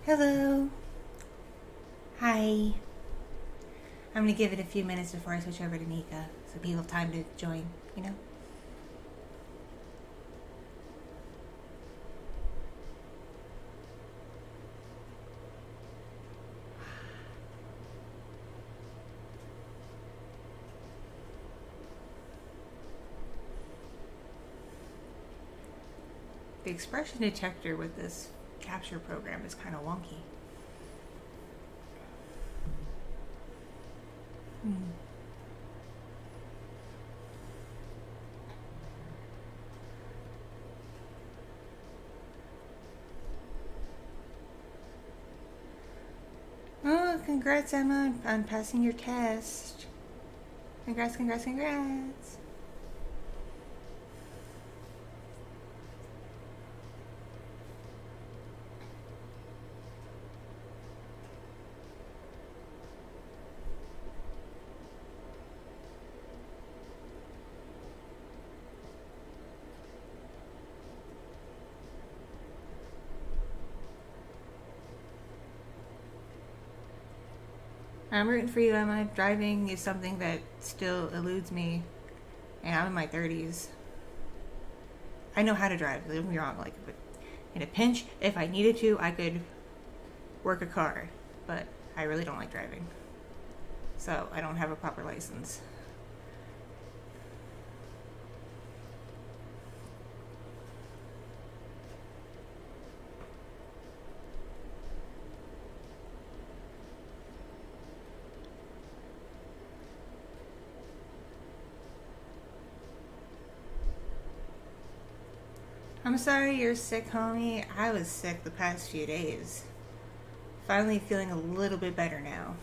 Hello. Hi. I'm going to give it a few minutes before I switch over to NICA so people have time to join, you know? The expression detector with this capture program is kind of wonky. Oh, congrats, Emma, on passing your test. Congrats, congrats, congrats. I'm rooting for you, Emma. Driving is something that still eludes me, and I'm in my 30s. I know how to drive, don't get me wrong. Like, in a pinch, if I needed to, I could work a car, but I really don't like driving. So I don't have a proper license. I'm sorry you're sick, homie. I was sick the past few days. Finally feeling a little bit better now.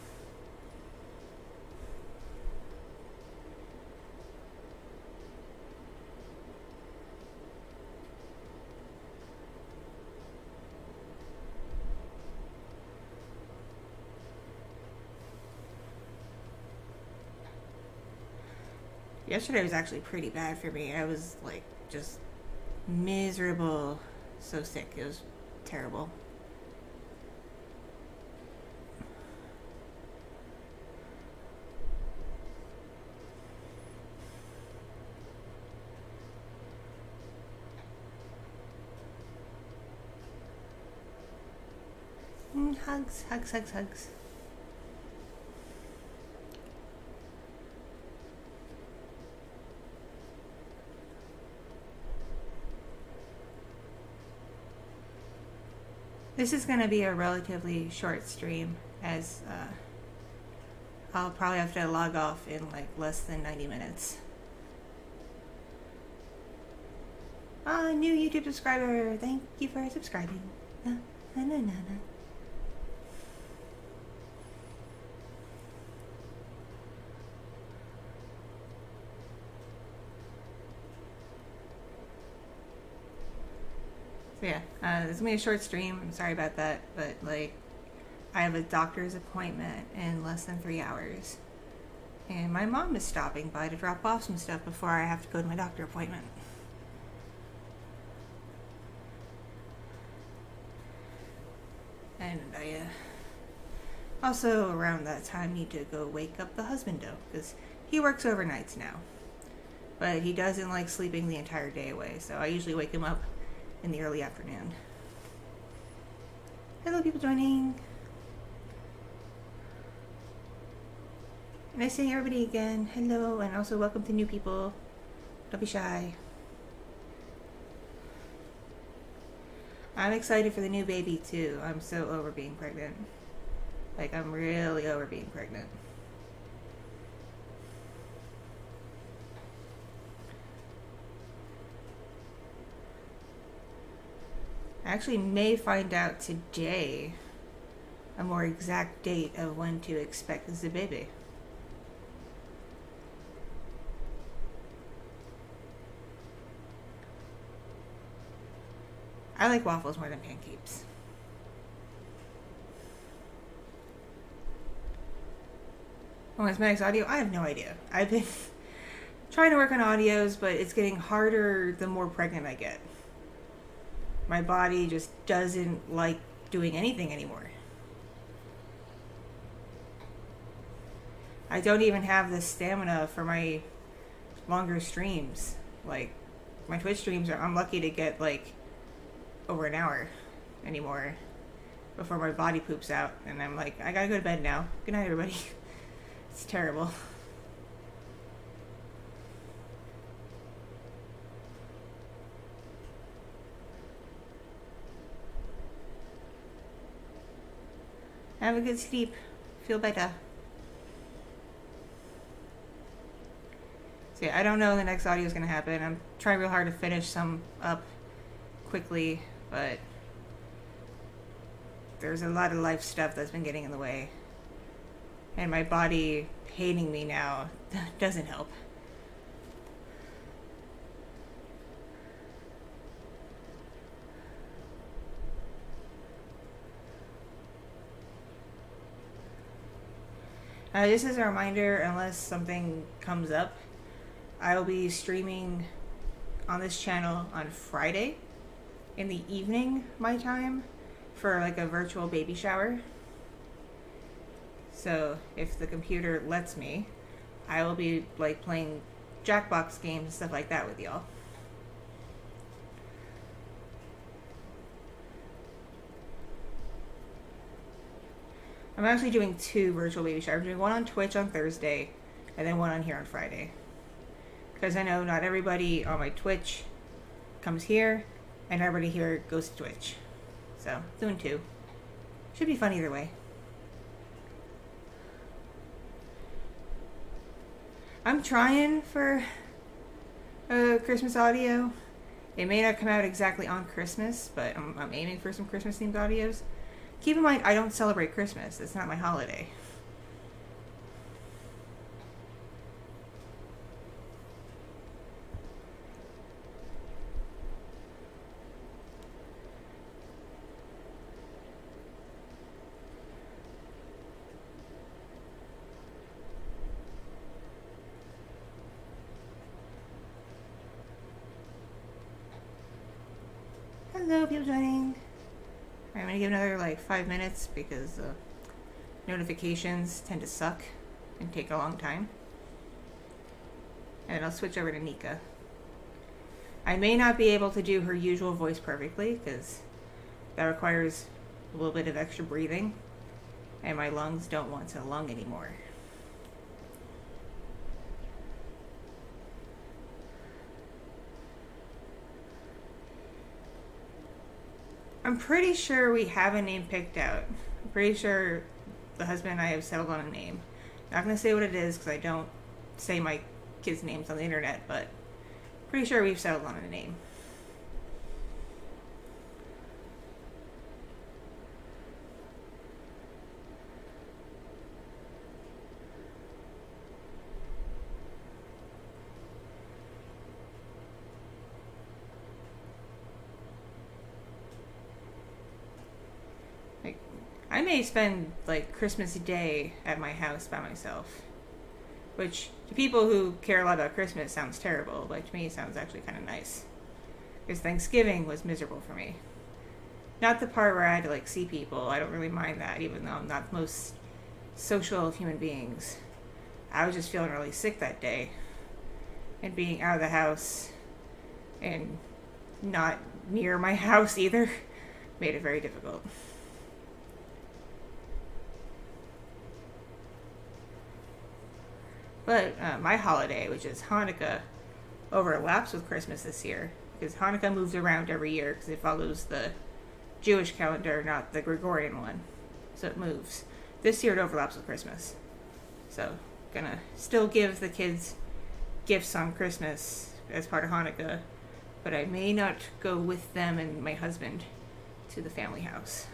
Yesterday was actually pretty bad for me. I was like just miserable. So sick. It was terrible. Hugs, hugs, hugs, hugs. This is going to be a relatively short stream, as I'll probably have to log off in like less than 90 minutes. New YouTube subscriber. Thank you for subscribing. Na, na, na, na, na. So yeah, this is gonna be a short stream. I'm sorry about that, but like, I have a doctor's appointment in less than 3 hours, and my mom is stopping by to drop off some stuff before I have to go to my doctor appointment. And I also around that time need to go wake up the husband though, because he works overnights now, but he doesn't like sleeping the entire day away. So I usually wake him up in the early afternoon. Hello, people joining. Nice seeing everybody again. Hello, and also welcome to new people. Don't be shy. I'm excited for the new baby too. I'm so over being pregnant. Like, I'm really over being pregnant. I actually may find out today a more exact date of when to expect the baby. I like waffles more than pancakes. Oh, is Max audio? I have no idea. I've been trying to work on audios, but it's getting harder the more pregnant I get. My body just doesn't like doing anything anymore. I don't even have the stamina for my longer streams. Like, my Twitch streams I'm lucky to get like over an hour anymore before my body poops out, and I'm like, I gotta go to bed now. Good night, everybody. It's terrible. Have a good sleep. Feel better. So yeah, I don't know when the next audio is going to happen. I'm trying real hard to finish some up quickly, but there's a lot of life stuff that's been getting in the way. And my body hating me now doesn't help. Just as a reminder, unless something comes up, I will be streaming on this channel on Friday in the evening, my time, for like a virtual baby shower. So if the computer lets me, I will be like playing Jackbox games and stuff like that with y'all. I'm actually doing 2 virtual baby showers. I'm doing one on Twitch on Thursday, and then one on here on Friday. Because I know not everybody on my Twitch comes here, and everybody here goes to Twitch. So, doing 2. Should be fun either way. I'm trying for a Christmas audio. It may not come out exactly on Christmas, but I'm aiming for some Christmas-themed audios. Keep in mind, I don't celebrate Christmas. It's not my holiday. Hello, people joining. I'm going to give another like 5 minutes because notifications tend to suck and take a long time. And then I'll switch over to NICA. I may not be able to do her usual voice perfectly because that requires a little bit of extra breathing, and my lungs don't want to lung anymore. I'm pretty sure we have a name picked out. I'm pretty sure the husband and I have settled on a name. Not going to say what it is because I don't say my kids' names on the internet, but pretty sure we've settled on a name. I may spend like Christmas Day at my house by myself, which to people who care a lot about Christmas sounds terrible, but to me it sounds actually kind of nice. Because Thanksgiving was miserable for me. Not the part where I had to like see people. I don't really mind that, even though I'm not the most social of human beings. I was just feeling really sick that day, and being out of the house and not near my house either made it very difficult. But my holiday, which is Hanukkah, overlaps with Christmas this year. Because Hanukkah moves around every year because it follows the Jewish calendar, not the Gregorian one. So it moves. This year it overlaps with Christmas. So, gonna still give the kids gifts on Christmas as part of Hanukkah. But I may not go with them and my husband to the family house.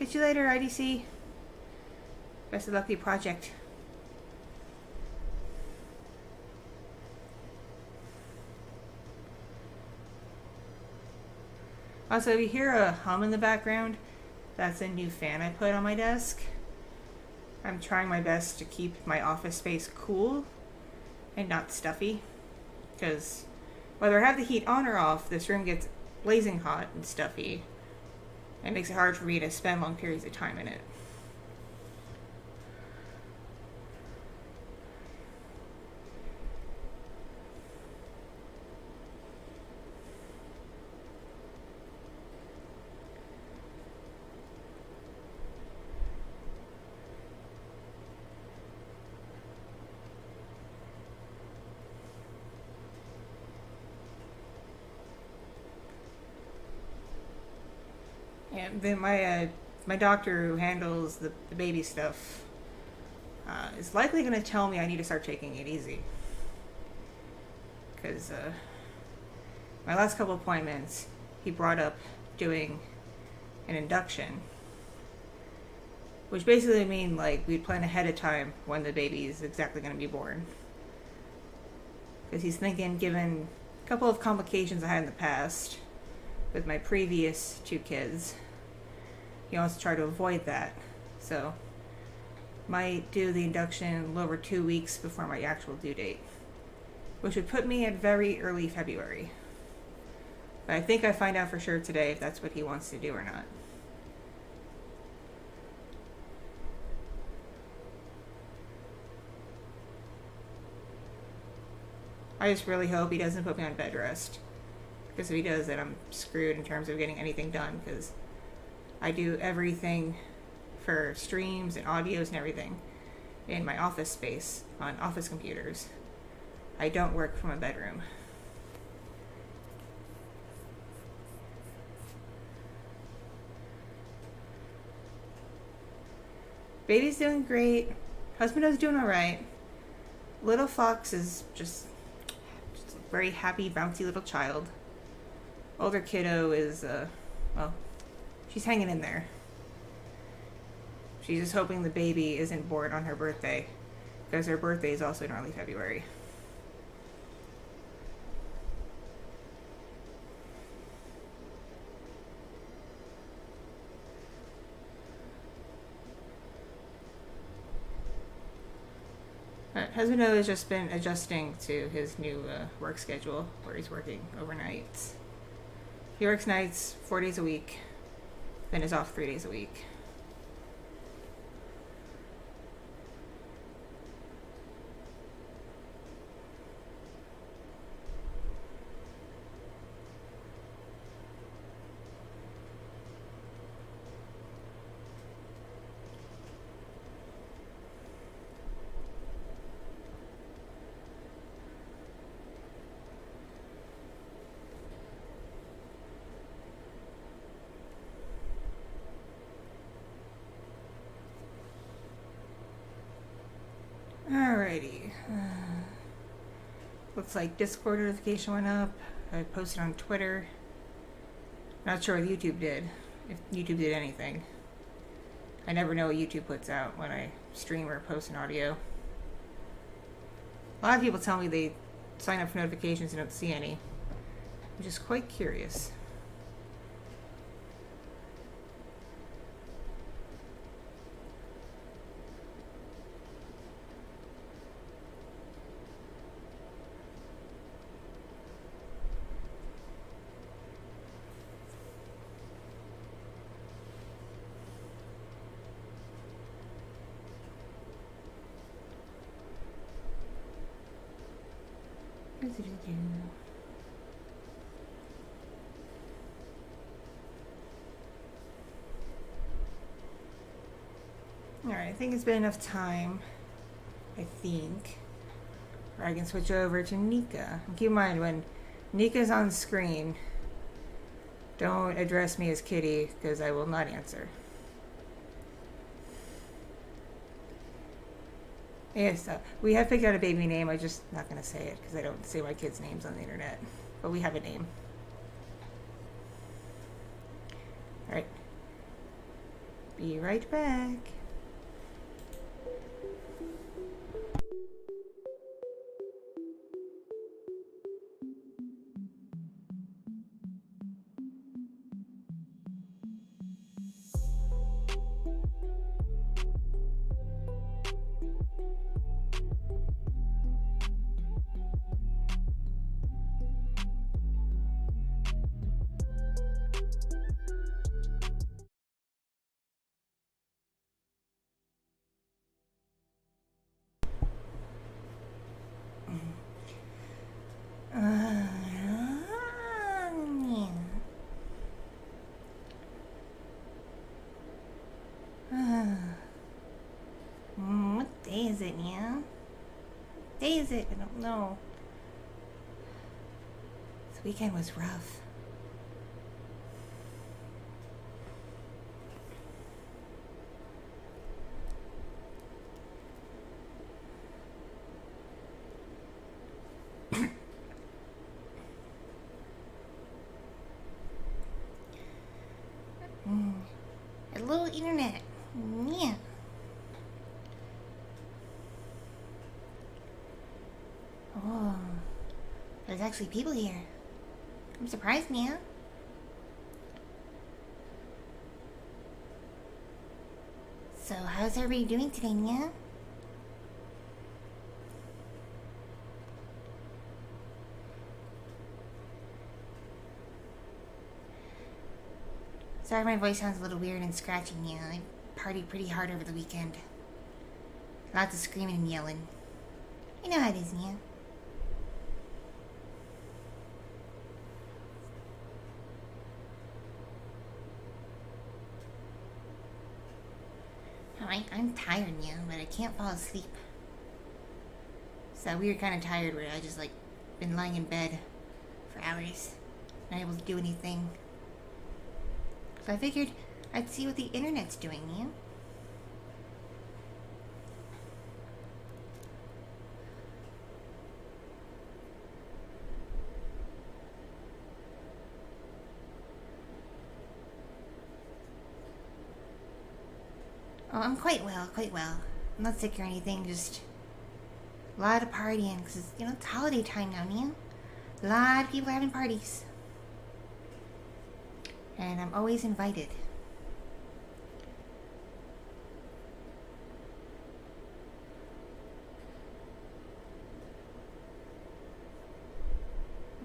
Catch you later, IDC. Best of luck with your project. Also, if you hear a hum in the background, that's a new fan I put on my desk. I'm trying my best to keep my office space cool and not stuffy. because whether I have the heat on or off, this room gets blazing hot and stuffy. It makes it hard for me to spend long periods of time in it. And then my doctor who handles the baby stuff is likely going to tell me I need to start taking it easy. Because my last couple appointments, he brought up doing an induction. Which basically means like we'd plan ahead of time when the baby is exactly going to be born. Because he's thinking, given a couple of complications I had in the past with my previous 2 kids, he wants to try to avoid that. So, might do the induction a little over 2 weeks before my actual due date, which would put me at very early February. But I think I find out for sure today if that's what he wants to do or not. I just really hope he doesn't put me on bed rest. Because if he does, then I'm screwed in terms of getting anything done. Because I do everything for streams and audios and everything in my office space on office computers. I don't work from a bedroom. Baby's doing great. Husband is doing alright. Little Fox is just a very happy, bouncy little child. Older kiddo is, well, she's hanging in there. She's just hoping the baby isn't born on her birthday, because her birthday is also in early February. Husband has just been adjusting to his new work schedule, where he's working overnights. He works nights 4 days a week, then is off 3 days a week. Alrighty. Looks like Discord notification went up. I posted on Twitter. Not sure what YouTube did. If YouTube did anything. I never know what YouTube puts out when I stream or post an audio. A lot of people tell me they sign up for notifications and don't see any, which is quite curious. Alright, I think it's been enough time, I think, where I can switch over to NICA. Keep in mind, when NICA's on screen, don't address me as Kitti, because I will not answer. Yes, we have picked out a baby name. I'm just not going to say it because I don't say my kids' names on the internet. But we have a name. Alright. Be right back. it, Nia? Day is it? I don't know. This weekend was rough. Hello, internet. Yeah. Oh, there's actually people here. I'm surprised, Nia. So, how's everybody doing today, Nia? Sorry my voice sounds a little weird and scratchy, Nia. I partied pretty hard over the weekend. Lots of screaming and yelling. You know how it is, Nia. Oh, I'm tired, Nia, but I can't fall asleep. It's that weird kind of tired where I just, like, been lying in bed for hours. Not able to do anything. So I figured I'd see what the internet's doing, Nia. Oh, I'm quite well, quite well. I'm not sick or anything, just a lot of partying, because, you know, it's holiday time now, Nia. A lot of people having parties. And I'm always invited.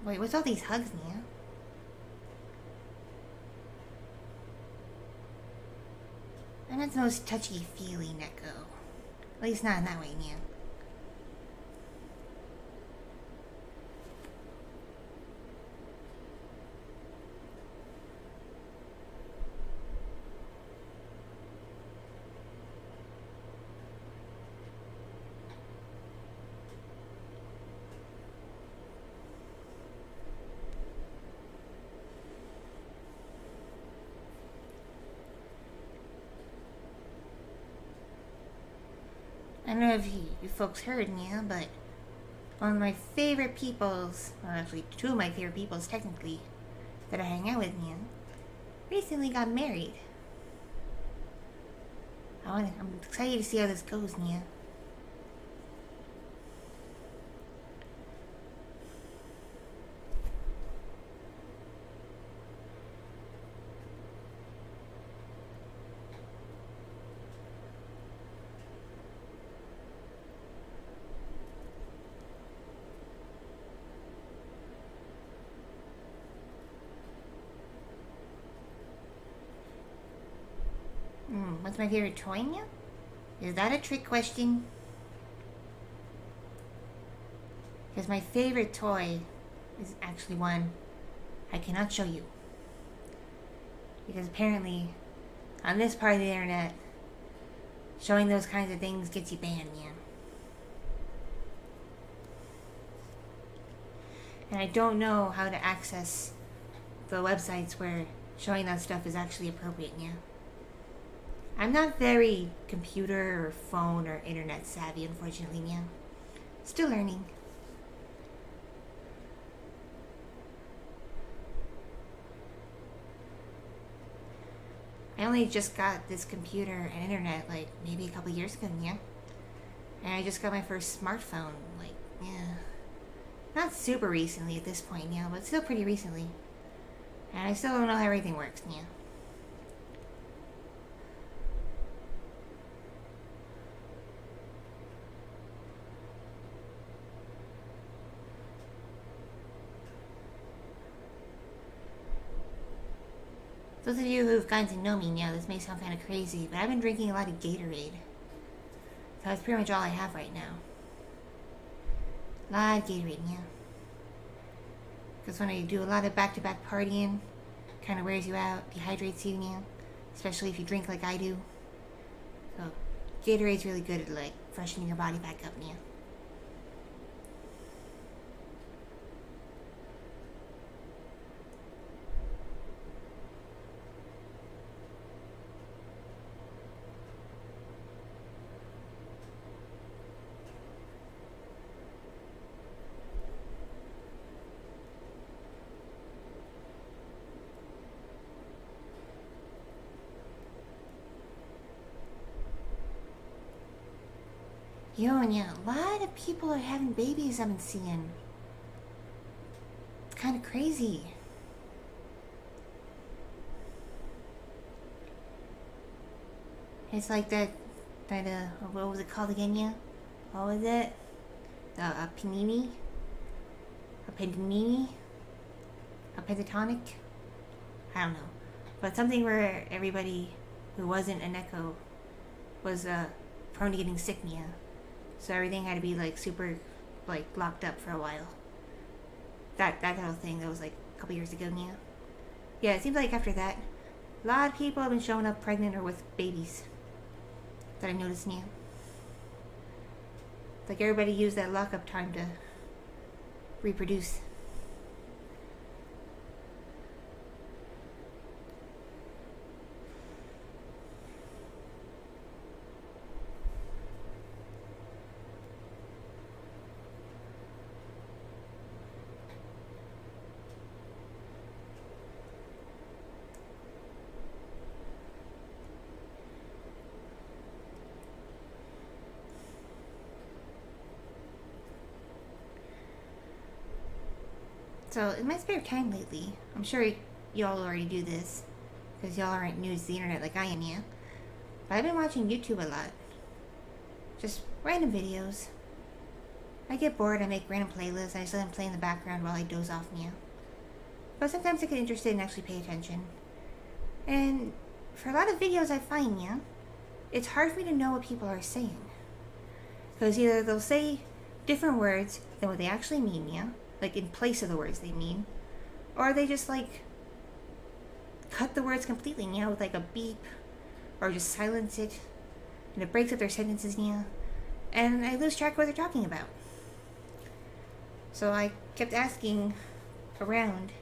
Wait, what's all these hugs, Nia? I'm not the most touchy-feely Neko. At least not in that way, Nia. I don't know if you folks heard, Nia, but one of my favorite peoples, well, actually two of my favorite peoples, technically, that I hang out with, Nia, recently got married. I'm excited to see how this goes, Nia. What's my favorite toy, Nia? Is that a trick question? Because my favorite toy is actually one I cannot show you. Because apparently, on this part of the internet, showing those kinds of things gets you banned, Nia. And I don't know how to access the websites where showing that stuff is actually appropriate, Nia. I'm not very computer or phone or internet savvy, unfortunately, Nia. Still learning. I only just got this computer and internet, like, maybe a couple years ago, Nia. And I just got my first smartphone, like, yeah. Not super recently at this point, Nia, but still pretty recently. And I still don't know how everything works, Nia. Those of you who've gotten to know me now, this may sound kind of crazy, but I've been drinking a lot of Gatorade. So that's pretty much all I have right now. A lot of Gatorade, yeah. Because when I do a lot of back-to-back partying, kind of wears you out, dehydrates you, yeah. Especially if you drink like I do. So, Gatorade's really good at like freshening your body back up, yeah. Yo, yeah, a lot of people are having babies I've been seeing. It's kind of crazy. It's like that, what was it called again, yeah? What was it? A panini? A pentanini? A pentatonic? I don't know. But something where everybody who wasn't a Neko was prone to getting sick, yeah. So everything had to be like super like locked up for a while. That whole thing that was like a couple years ago, yeah. Yeah, it seems like after that, a lot of people have been showing up pregnant or with babies. That I noticed, yeah. Like everybody used that lockup time to reproduce. So, in my spare time lately, I'm sure y'all already do this, because y'all aren't new to the internet like I am, yeah? But I've been watching YouTube a lot. Just random videos. I get bored, I make random playlists, I just let them play in the background while I doze off, yeah? But sometimes I get interested and actually pay attention. And for a lot of videos I find, yeah, it's hard for me to know what people are saying. Because either they'll say different words than what they actually mean, yeah? Like in place of the words they mean, or they just like cut the words completely, yeah, with like a beep, or just silence it, and it breaks up their sentences, yeah, and I lose track of what they're talking about. So I kept asking around,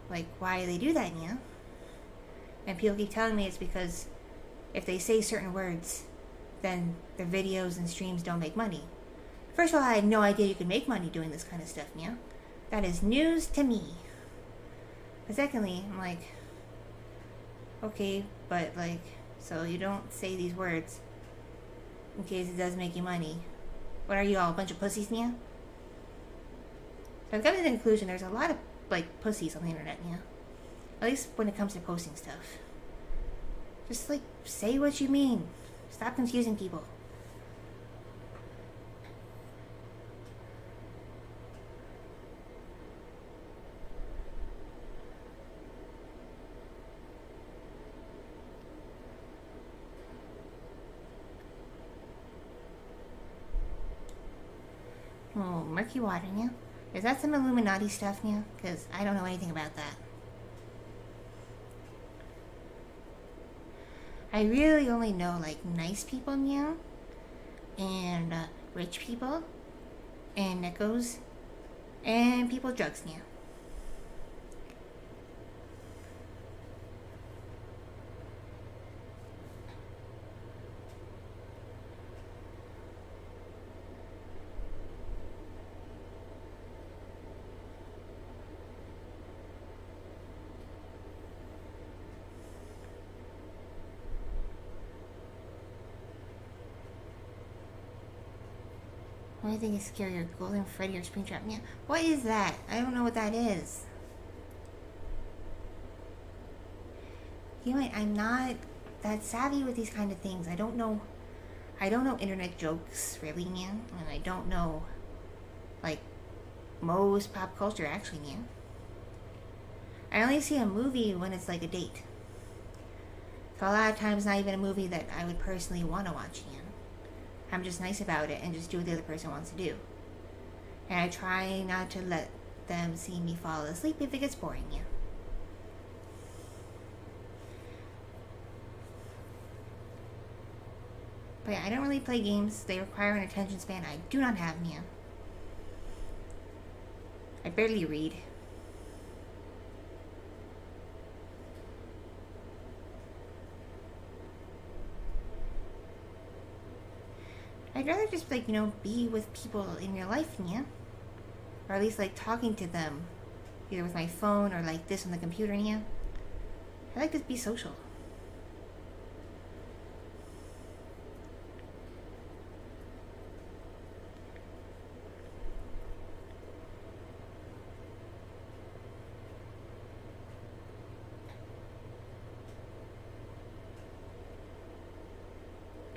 like, why they do that, yeah, and people keep telling me it's because if they say certain words, then their videos and streams don't make money. First of all, I had no idea you could make money doing this kind of stuff, yeah? That is news to me. But secondly, I'm like, okay, but like, so you don't say these words in case it does make you money. What are you all, a bunch of pussies, yeah? So I've come to the conclusion there's a lot of, like, pussies on the internet, yeah? At least when it comes to posting stuff. Just, like, say what you mean. Stop confusing people. Oh, murky water, yeah? Is that some Illuminati stuff, yeah? Because I don't know anything about that. I really only know, like, nice people, yeah? And, rich people. And Nekos. And people with drugs, yeah? What do you think is scarier, Golden Freddy or Springtrap? Yeah. What is that? I don't know what that is. You know what? I'm not that savvy with these kind of things. I don't know internet jokes really, man. And I don't know, like, most pop culture actually, man. I only see a movie when it's like a date. So a lot of times not even a movie that I would personally want to watch, man. I'm just nice about it and just do what the other person wants to do. And I try not to let them see me fall asleep if it gets boring, yeah. But yeah, I don't really play games. They require an attention span I do not have, Mia. I barely read. I'd rather just, like, you know, be with people in real life, Mia. Or at least, like, talking to them. Either with my phone or, like, this on the computer, Mia. I like to be social.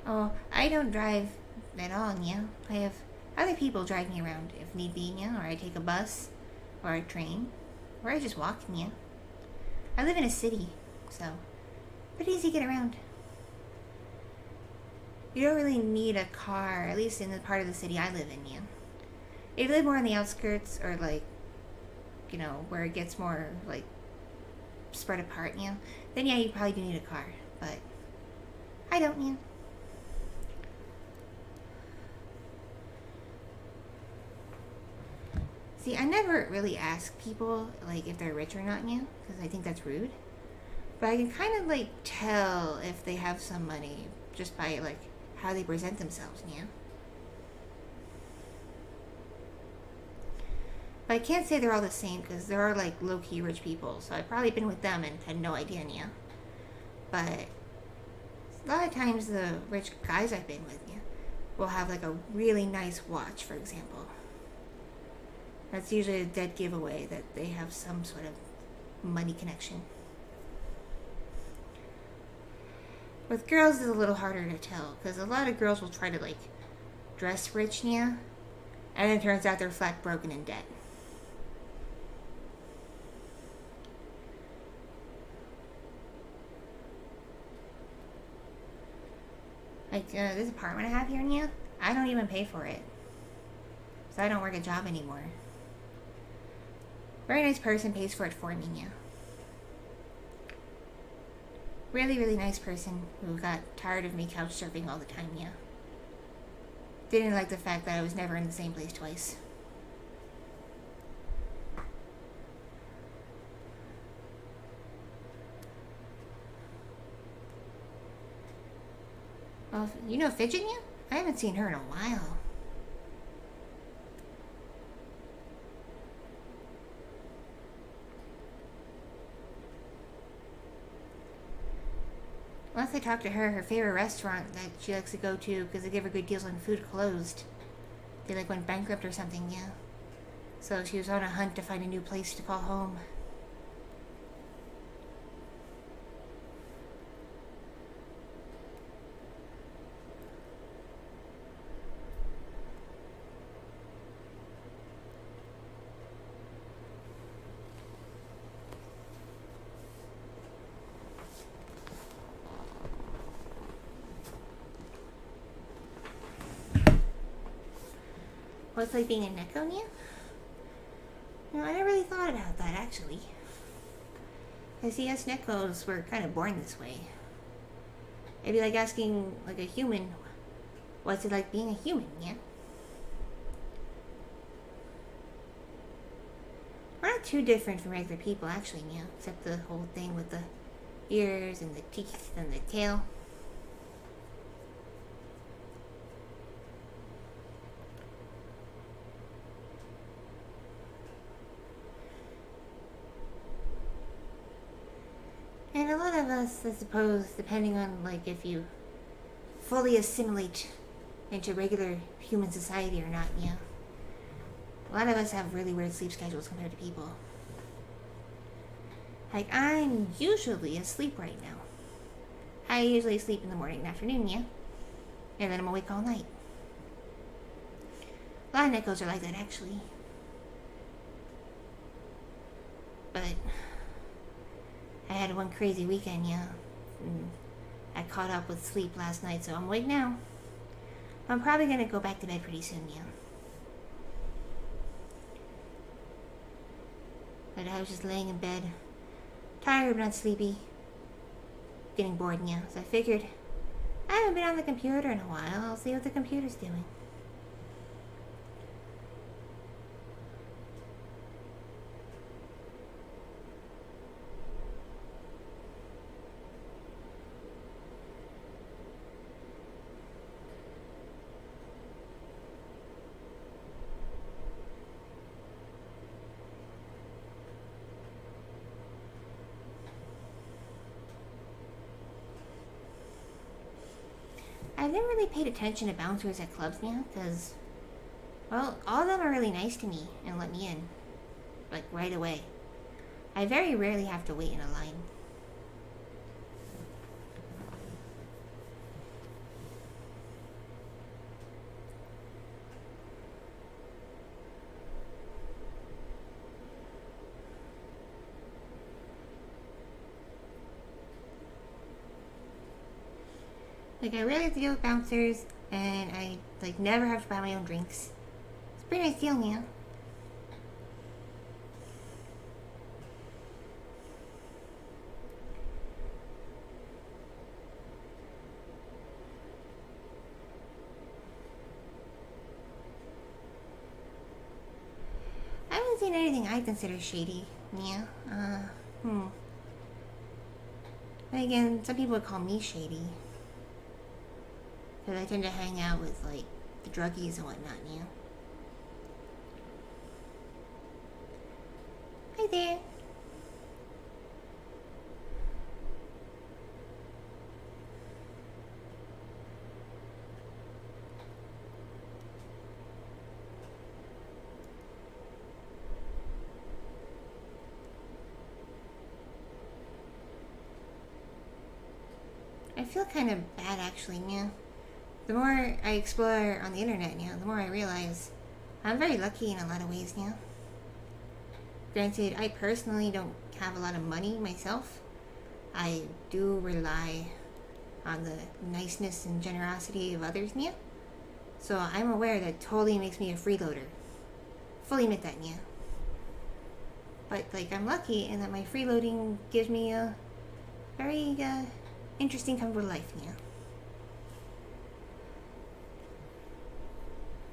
Oh, I don't drive at all, Nia. I have other people drive me around if need be, Nia. Or I take a bus, or a train, or I just walk, Nia. I live in a city, so pretty easy to get around. You don't really need a car, at least in the part of the city I live in, Nia. If you live more on the outskirts, or like, you know, where it gets more, like, spread apart, Nia, then yeah, you probably do need a car. But I don't, Nia. See, I never really ask people, like, if they're rich or not, Nia, because I think that's rude. But I can kind of, like, tell if they have some money just by, like, how they present themselves, Nia. But I can't say they're all the same, because there are, like, low-key rich people. So I've probably been with them and had no idea, Nia. But a lot of times the rich guys I've been with, Nia, will have, like, a really nice watch, for example. That's usually a dead giveaway that they have some sort of money connection. With girls, it's a little harder to tell, because a lot of girls will try to, like, dress rich, Nia, and it turns out they're flat broken in debt. Like, this apartment I have here, Nia, I don't even pay for it. So I don't work a job anymore. Very nice person pays for it for me, Nia. Really, really nice person who got tired of me couch surfing all the time, Nia. Didn't like the fact that I was never in the same place twice. Well, you know Fidget, Nia? I haven't seen her in a while. Once I talked to her, her favorite restaurant that she likes to go to because they give her good deals on food closed. They like went bankrupt or something, yeah. So she was on a hunt to find a new place to call home. What's like being a Neko, Nia? No, I never really thought about that, actually. I see us Nekos were kind of born this way. It'd be like asking, like, a human, what's it like being a human, yeah? We're not too different from regular people, actually, yeah. Except the whole thing with the ears and the teeth and the tail. And a lot of us, I suppose, depending on, like, if you fully assimilate into regular human society or not, yeah. A lot of us have really weird sleep schedules compared to people. Like, I'm usually asleep right now. I usually sleep in the morning and afternoon, yeah. And then I'm awake all night. A lot of Nekos are like that, actually. But I had one crazy weekend, yeah. And I caught up with sleep last night, so I'm awake now. I'm probably gonna go back to bed pretty soon, yeah. But I was just laying in bed, tired but not sleepy, getting bored, yeah. So I figured I haven't been on the computer in a while. I'll see what the computer's doing. I've never really paid attention to bouncers at clubs now, because, well, all of them are really nice to me and let me in. Like, right away. I very rarely have to wait in a line. Like, I really have to deal with bouncers, and I, like, never have to buy my own drinks. It's a pretty nice deal, yeah. I haven't seen anything I consider shady, yeah. But again, some people would call me shady. Because I tend to hang out with, like, the druggies and whatnot, yeah. Hi there. I feel kind of bad, actually, yeah. The more I explore on the internet now, the more I realize I'm very lucky in a lot of ways now. Granted, I personally don't have a lot of money myself. I do rely on the niceness and generosity of others now. So I'm aware that totally makes me a freeloader. Fully admit that, yeah. But, like, I'm lucky in that my freeloading gives me a very interesting, comfortable life, yeah.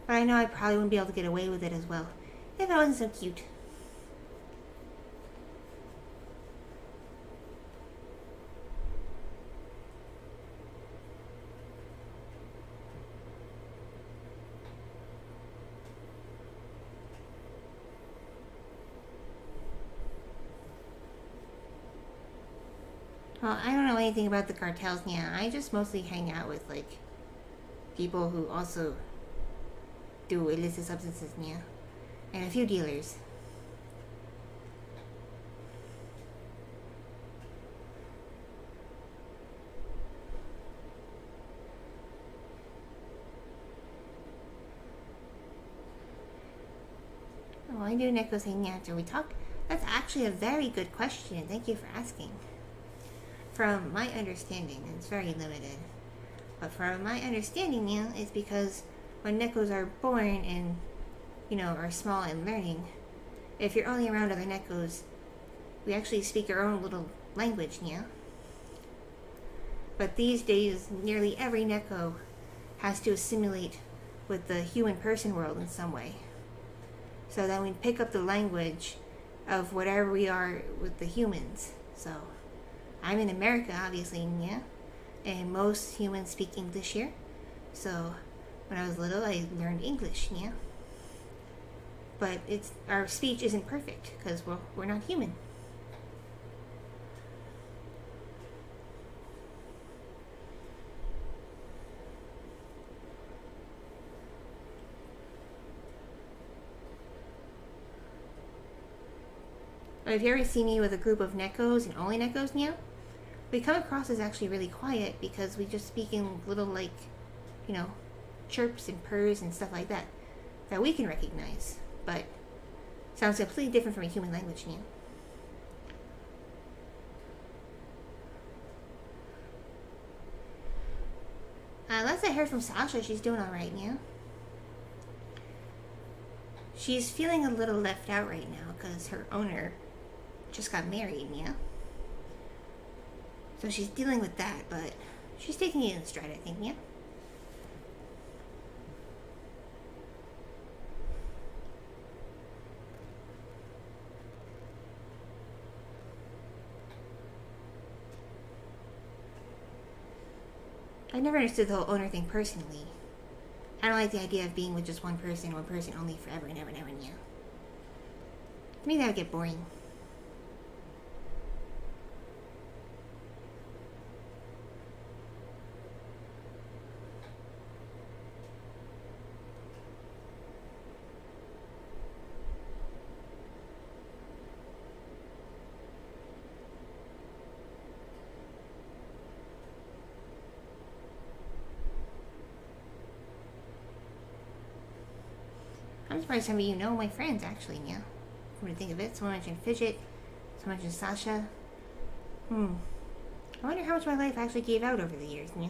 But I know I probably wouldn't be able to get away with it as well if I wasn't so cute. Well, I don't know anything about the cartels, yeah. I just mostly hang out with, like, people who also do illicit substances, yeah. And a few dealers. Oh, I do Neko saying yeah after we talk. That's actually a very good question. Thank you for asking. From my understanding, it's very limited. But from my understanding, yeah, it's because when Nekos are born and, you know, are small and learning, if you're only around other Nekos, we actually speak our own little language, yeah? But these days, nearly every Neko has to assimilate with the human person world in some way. So that we pick up the language of whatever we are with the humans. So, I'm in America, obviously, yeah? And most humans speak English here. So, when I was little, I learned English, yeah? But our speech isn't perfect, because we're not human. But if you ever see me with a group of Nekos and only Nekos now, we come across as actually really quiet because we just speak in little, like, you know, chirps and purrs and stuff like that we can recognize, but sounds completely different from a human language now. Last I heard from Sasha, she's doing alright now. She's feeling a little left out right now because her owner just got married, yeah? So she's dealing with that, but She's taking it in stride, I think, yeah. I never understood the whole owner thing personally. I don't like the idea of being with just one person only forever and ever and ever and yeah. To me that would get boring. I'm surprised some of you know my friends, actually, yeah. Come to think of it, someone mentioned Fidget, someone mentioned Sasha. I wonder how much my life actually gave out over the years, yeah.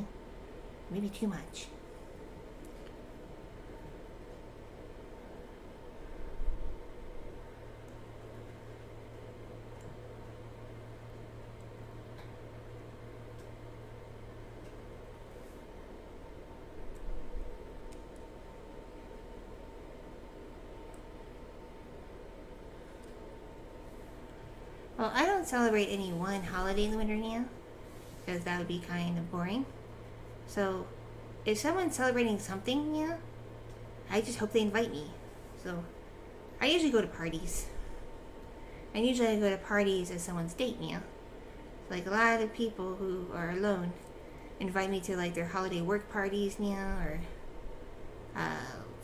Maybe too much. Well, I don't celebrate any one holiday in the winter, Nia, because that would be kind of boring. So, if someone's celebrating something, Nia, I just hope they invite me. So, I usually go to parties. And usually I go to parties as someone's date, Nia. Like, a lot of people who are alone invite me to, like, their holiday work parties, Nia, or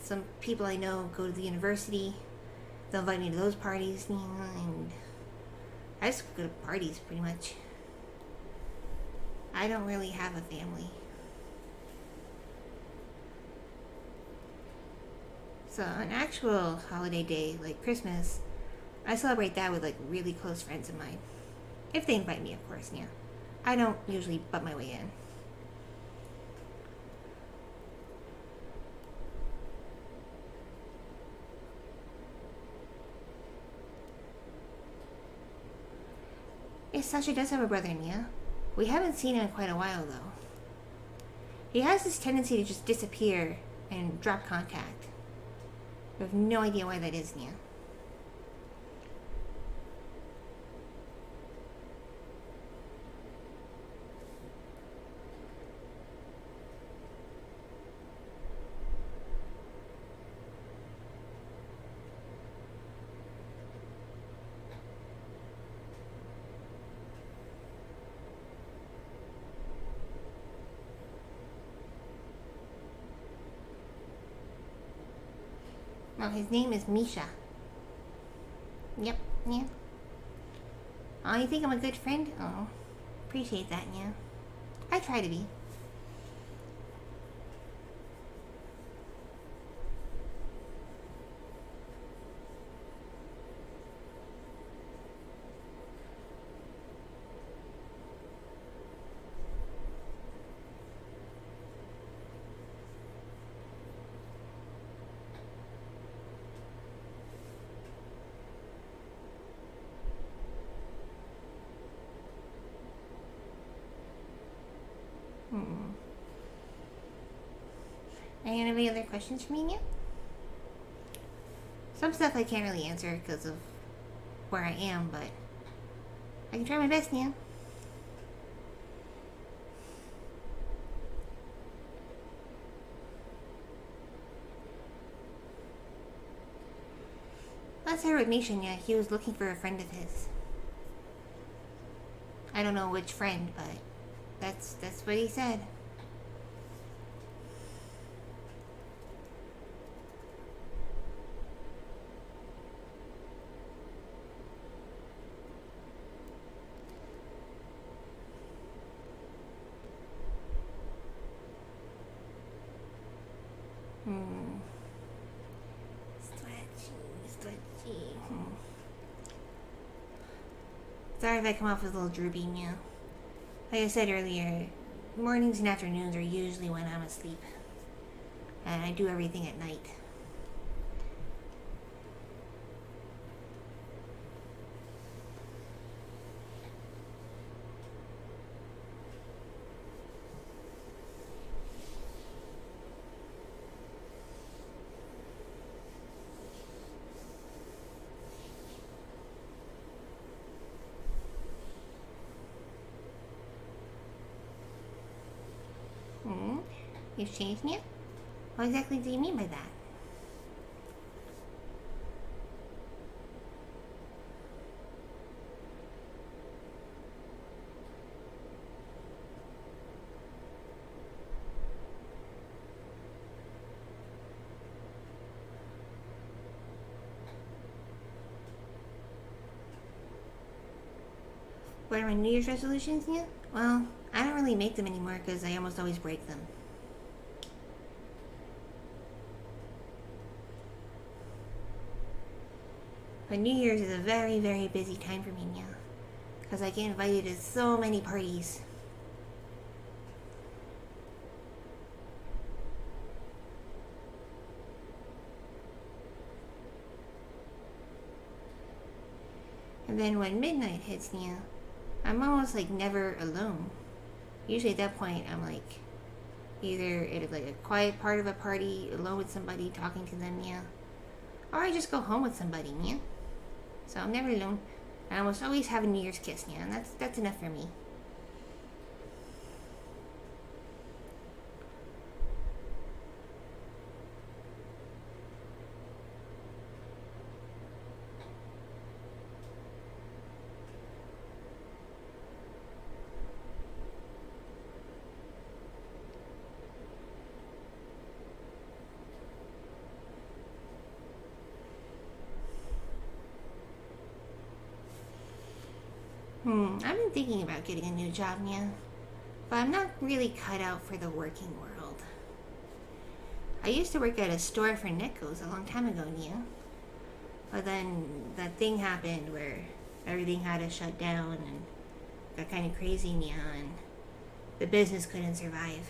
some people I know go to the university. They'll invite me to those parties, Nia, and I just go to parties, pretty much. I don't really have a family. So, an actual holiday day, like Christmas, I celebrate that with, like, really close friends of mine. If they invite me, of course, yeah. I don't usually butt my way in. Yes, Sasha does have a brother, Nia. We haven't seen him in quite a while, though. He has this tendency to just disappear and drop contact. I have no idea why that is, Nia. Well, his name is Misha. Yep, yeah. Oh, you think I'm a good friend? Oh, appreciate that, yeah. I try to be. Any other questions for me, Nia? Some stuff I can't really answer because of where I am, but I can try my best, Nia. Last I heard with Misha, Nia, he was looking for a friend of his. I don't know which friend, but that's what he said. Sorry if I come off as a little droopy, Nia. Like I said earlier, mornings and afternoons are usually when I'm asleep. And I do everything at night. You've changed, Nia? What exactly do you mean by that? What are my New Year's resolutions, Nia? Well, I don't really make them anymore because I almost always break them. But New Year's is a very, very busy time for me, Nia. Because I get invited to so many parties. And then when midnight hits, Nia, I'm almost like never alone. Usually at that point, I'm like either at like a quiet part of a party, alone with somebody, talking to them, Nia. Or I just go home with somebody, Nia. So I'm never alone. I almost always have a New Year's kiss, Nia, and that's enough for me. I've been thinking about getting a new job, Nia. But I'm not really cut out for the working world. I used to work at a store for Neko's a long time ago, Nia. But then that thing happened where everything had to shut down and got kind of crazy, Nia, and the business couldn't survive.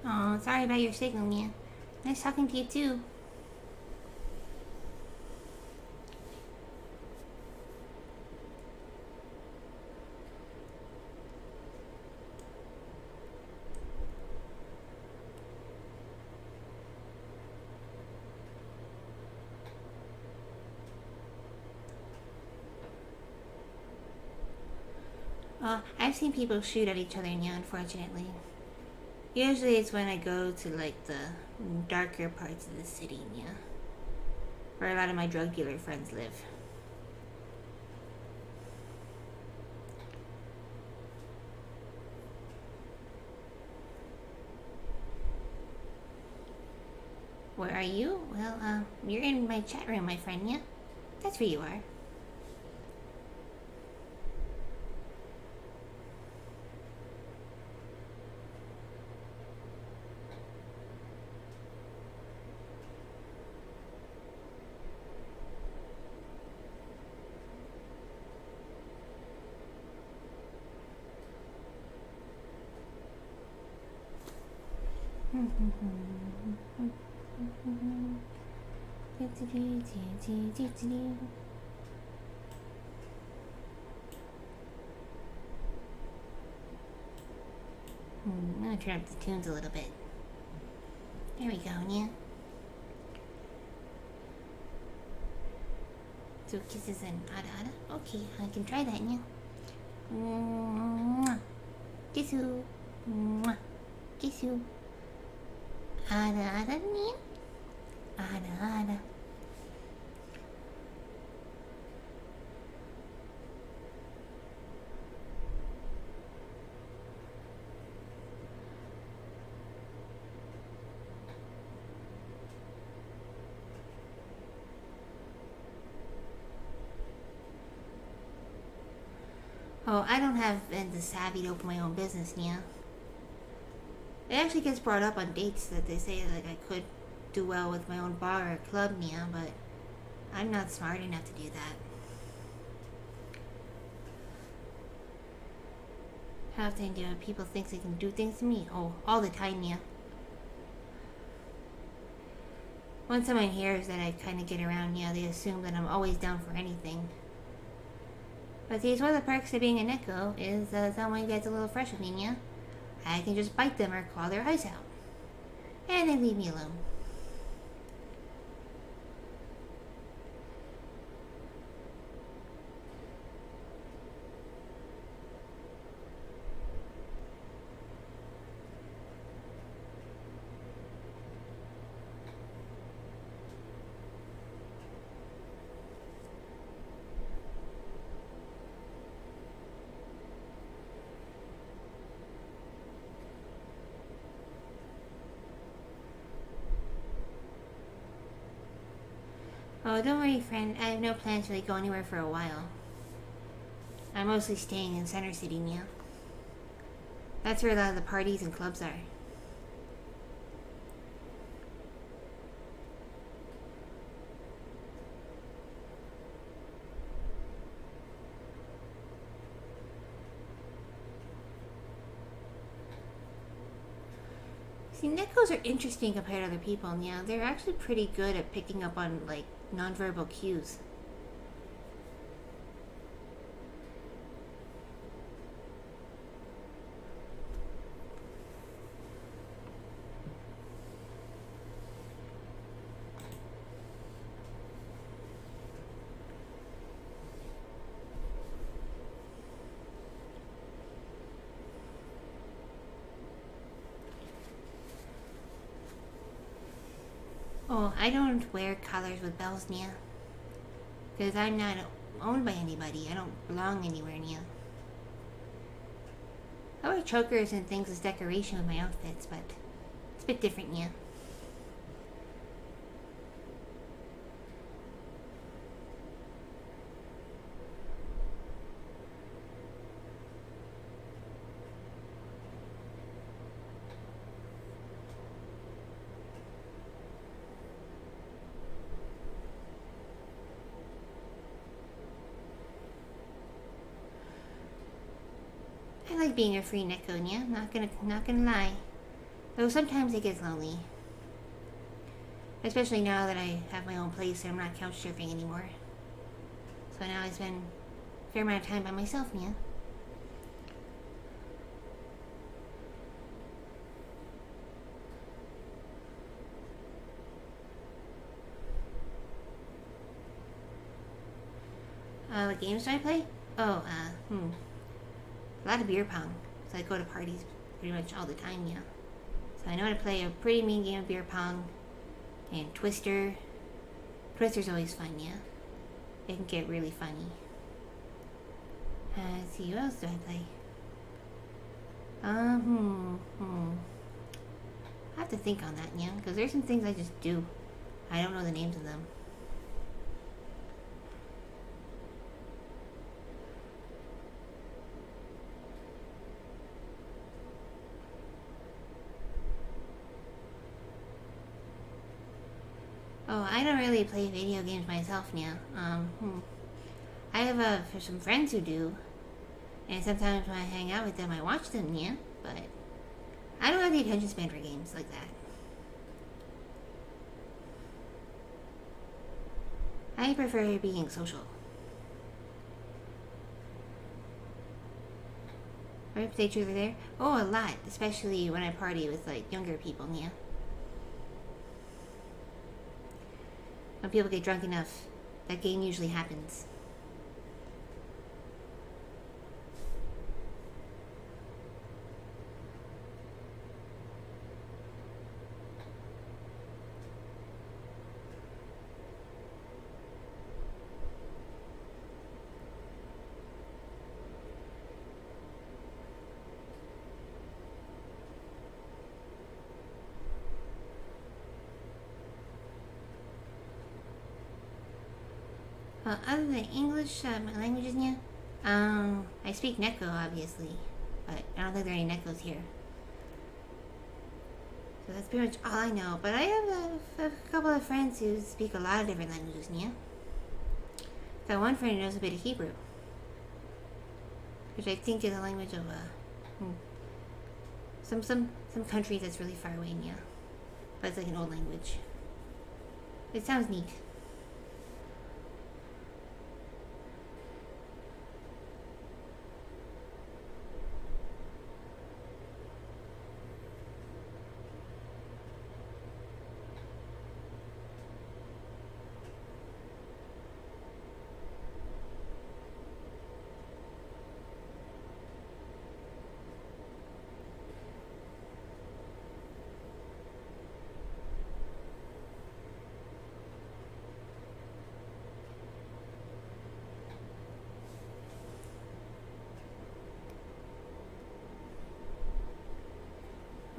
Oh, sorry about your signal, Mia. Nice talking to you, too. I've seen people shoot at each other, Nia, unfortunately. Usually it's when I go to, like, the darker parts of the city, Nia. Where a lot of my drug dealer friends live. Where are you? Well, you're in my chat room, my friend, Nia. That's where you are. I'm gonna turn up the tunes a little bit. There we go, Nia. So kisses and ada. Okay, I can try that, Nia. Kiss you. Kiss you. Ada, Nia. Ada. Oh, I don't have the savvy to open my own business, Nia. It actually gets brought up on dates that they say that I could do well with my own bar or club, Nia, but I'm not smart enough to do that. How often do people think they can do things to me? Oh, all the time, Nia. Once someone hears that I kind of get around, Nia, they assume that I'm always down for anything. But see, one of the perks of being a Neko is someone gets a little fresh with me, yeah? I can just bite them or claw their eyes out. And they leave me alone. Oh, don't worry, friend. I have no plans to go anywhere for a while. I'm mostly staying in Center City now. That's where a lot of the parties and clubs are. See, Nekos are interesting compared to other people. Yeah, they're actually pretty good at picking up on, like, nonverbal cues. Oh, I don't wear collars with bells, Nia. Because I'm not owned by anybody. I don't belong anywhere, Nia. I wear chokers and things as decoration with my outfits, but it's a bit different, Nia. I like being a free Neko, Nia. Not gonna lie. Though sometimes it gets lonely. Especially now that I have my own place and I'm not couch surfing anymore. So now I spend a fair amount of time by myself, Nia. What games do I play? Oh, a lot of beer pong. So I go to parties pretty much all the time, yeah. So I know how to play a pretty mean game of beer pong. And Twister. Twister's always fun, yeah. It can get really funny. Let's see, what else do I play? I have to think on that, yeah. Because there's some things I just do. I don't know the names of them. Oh, I don't really play video games myself now. I have some friends who do, and sometimes when I hang out with them, I watch them, yeah. But I don't have the attention span for games like that. I prefer being social. Right, play truth there? Oh, a lot, especially when I party with like younger people, yeah. When people get drunk enough, that game usually happens. Other than English, my languages, yeah. I speak Neko, obviously, but I don't think there are any Nekos here. So that's pretty much all I know. But I have a couple of friends who speak a lot of different languages, yeah. Got one friend who knows a bit of Hebrew, which I think is a language of some countries that's really far away, yeah. But it's like an old language. It sounds neat.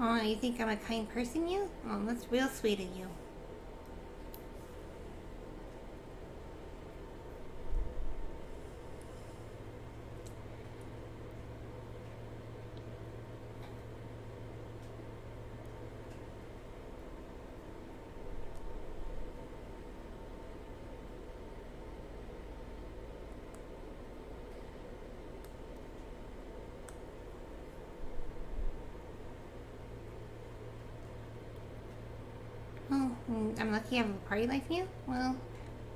Oh, you think I'm a kind person, you? Oh, that's real sweet of you. Oh, I'm lucky I have a party like you? Well,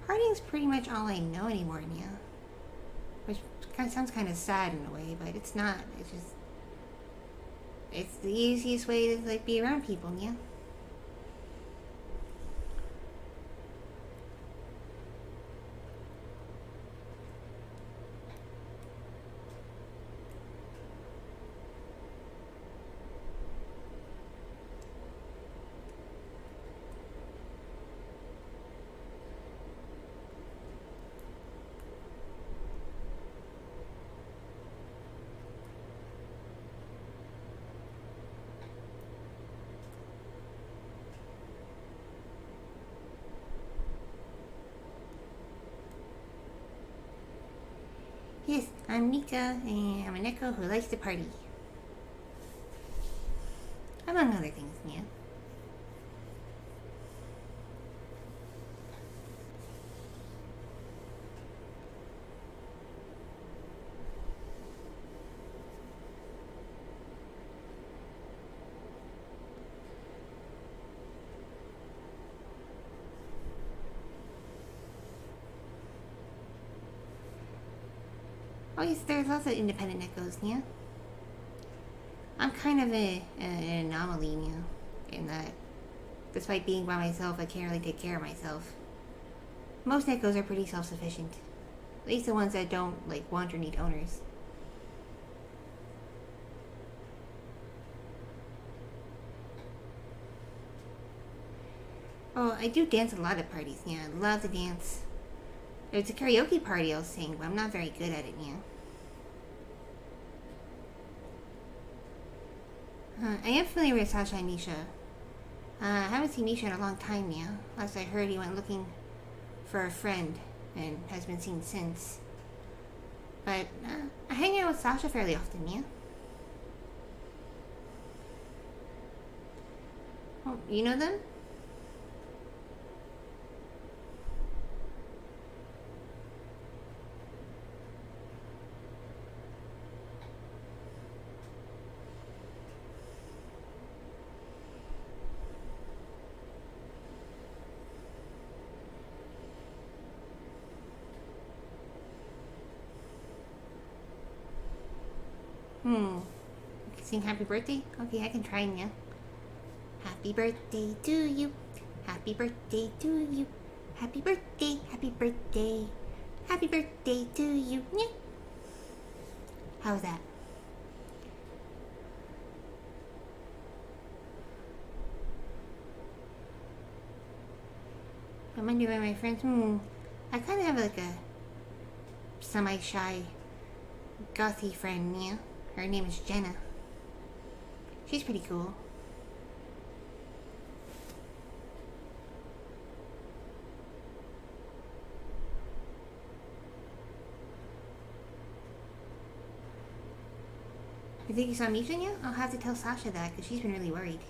partying's pretty much all I know anymore, Nia. Which kind of sounds kind of sad in a way, but it's not. It's just... It's the easiest way to, like, be around people, Nia. Yes, I'm Nika, and I'm a Neko who likes to party. Among other things, Nia. Oh yes, there's lots of independent Nekos, Nia. I'm kind of an anomaly, Nia, in that despite being by myself, I can't really take care of myself. Most Nekos are pretty self-sufficient. At least the ones that don't, like, want or need owners. Oh, I do dance a lot at parties, yeah. I love to dance. There's a karaoke party I'll sing, but I'm not very good at it, yeah. I am familiar with Sasha and Misha. I haven't seen Misha in a long time now. Last I heard, he went looking for a friend and has been seen since. But I hang out with Sasha fairly often, yeah. Oh, you know them? Sing happy birthday? Okay, I can try now. Happy birthday to you. Happy birthday to you. Happy birthday, happy birthday. Happy birthday to you. Yeah. How's that? I'm wondering why my friends. I kind of have like a semi-shy, gothy friend, yeah. Her name is Jenna. She's pretty cool. You think you saw Misha yet? I'll have to tell Sasha that because she's been really worried.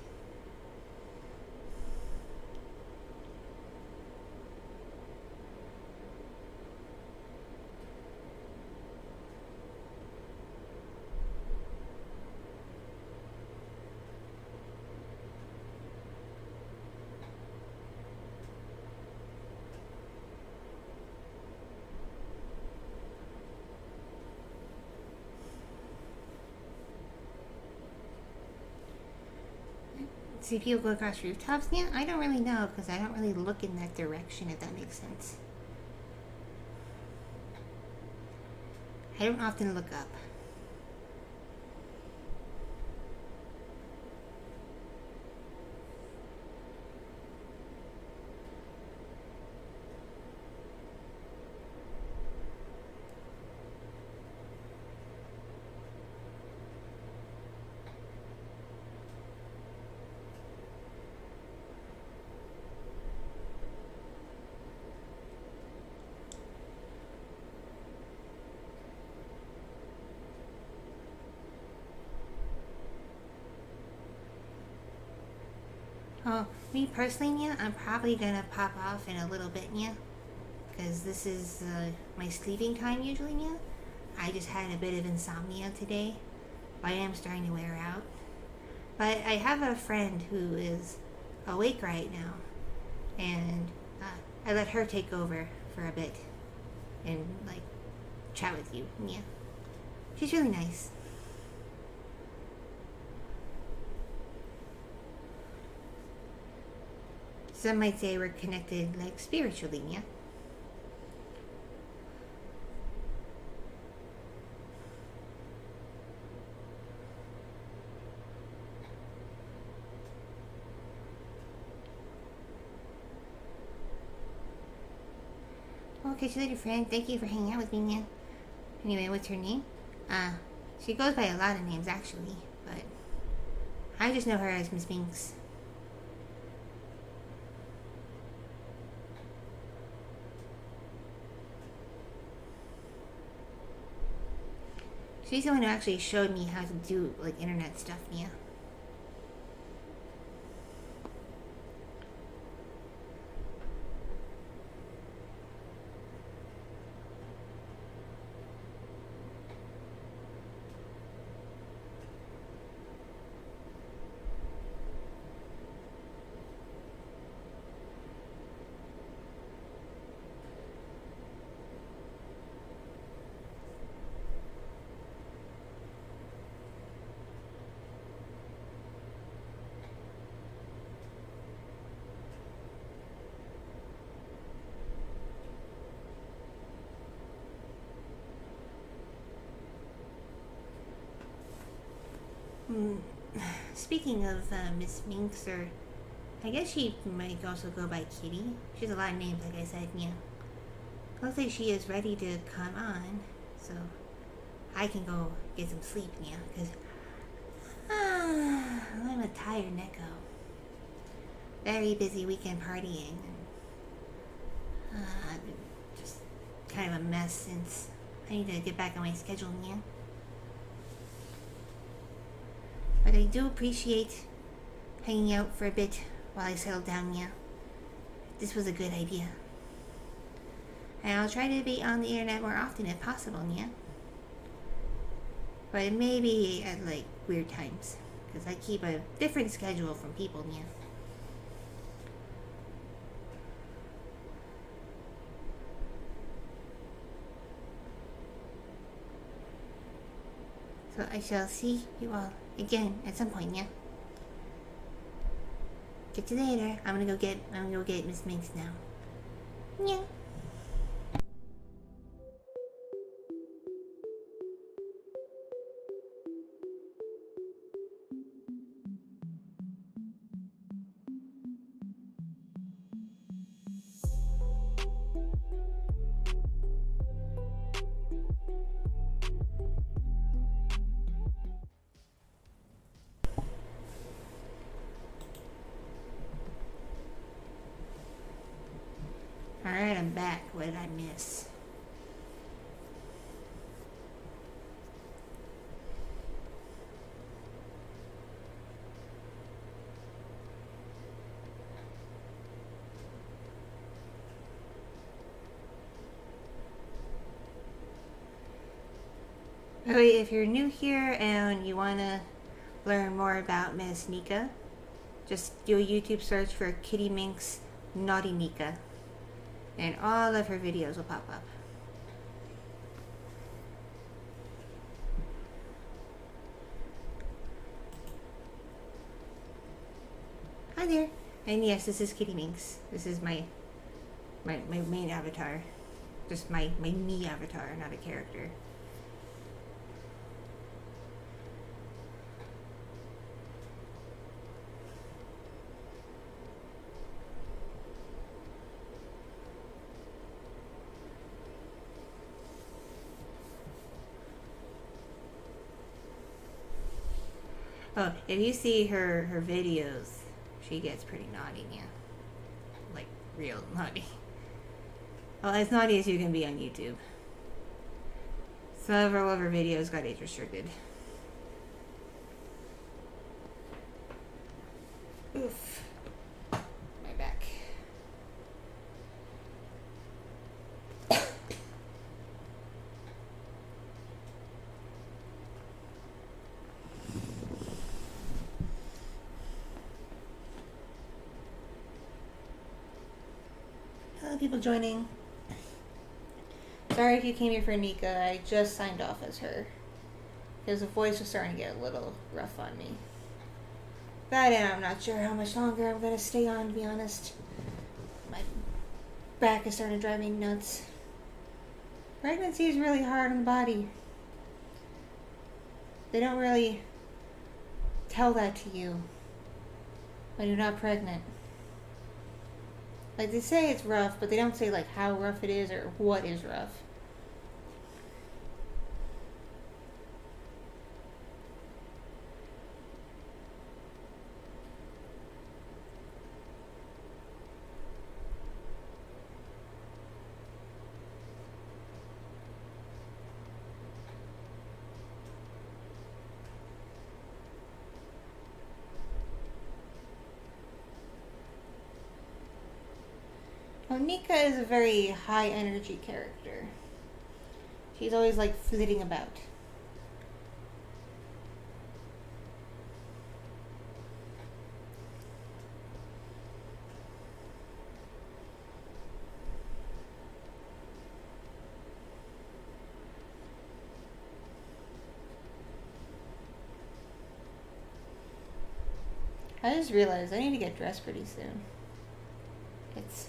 See if you'll go across rooftops? Yeah, I don't really know because I don't really look in that direction, if that makes sense. I don't often look up. Oh, me personally, yeah, I'm probably gonna pop off in a little bit, yeah. Because this is my sleeping time usually, yeah. I just had a bit of insomnia today. I am starting to wear out. But I have a friend who is awake right now. And I let her take over for a bit. And, like, chat with you, yeah. She's really nice. Some might say we're connected, like, spiritually, yeah. Okay, she's your friend. Thank you for hanging out with me, yeah. Anyway, what's her name? She goes by a lot of names, actually, but I just know her as Miss Minx. She's the one who actually showed me how to do, like, internet stuff, yeah. Speaking of Miss Minx, or I guess she might also go by Kitti. She has a lot of names, like I said, yeah. Looks like she is ready to come on, so I can go get some sleep now, because I'm a tired Neko. Very busy weekend partying, and I've been just kind of a mess since I need to get back on my schedule now. But I do appreciate hanging out for a bit while I settle down, yeah. This was a good idea. And I'll try to be on the internet more often if possible, yeah. But maybe at, like, weird times. Because I keep a different schedule from people, yeah. So I shall see you all again at some point, yeah. Get you later. I'm gonna go get Miss Minx now. Yeah. Alright, I'm back. What did I miss? Okay, if you're new here and you want to learn more about Miss NICA, just do a YouTube search for Kitti Minx Naughty NICA, and all of her videos will pop up. Hi there. And yes, this is Kitti Minx. This is my main avatar. Just my me avatar, not a character. Oh, if you see her videos, she gets pretty naughty, yeah. Like, real naughty. Well, as naughty as you can be on YouTube. Several of her videos got age restricted. Oof. people joining. Sorry if you came here for NICA. I just signed off as her. Because the voice was starting to get a little rough on me. But I'm not sure how much longer I'm going to stay on, to be honest. My back is starting to drive me nuts. Pregnancy is really hard on the body. They don't really tell that to you when you're not pregnant. Like, they say it's rough, but they don't say, like, how rough it is or what is rough. Well, NICA is a very high energy character. She's always like flitting about. I just realized I need to get dressed pretty soon. It's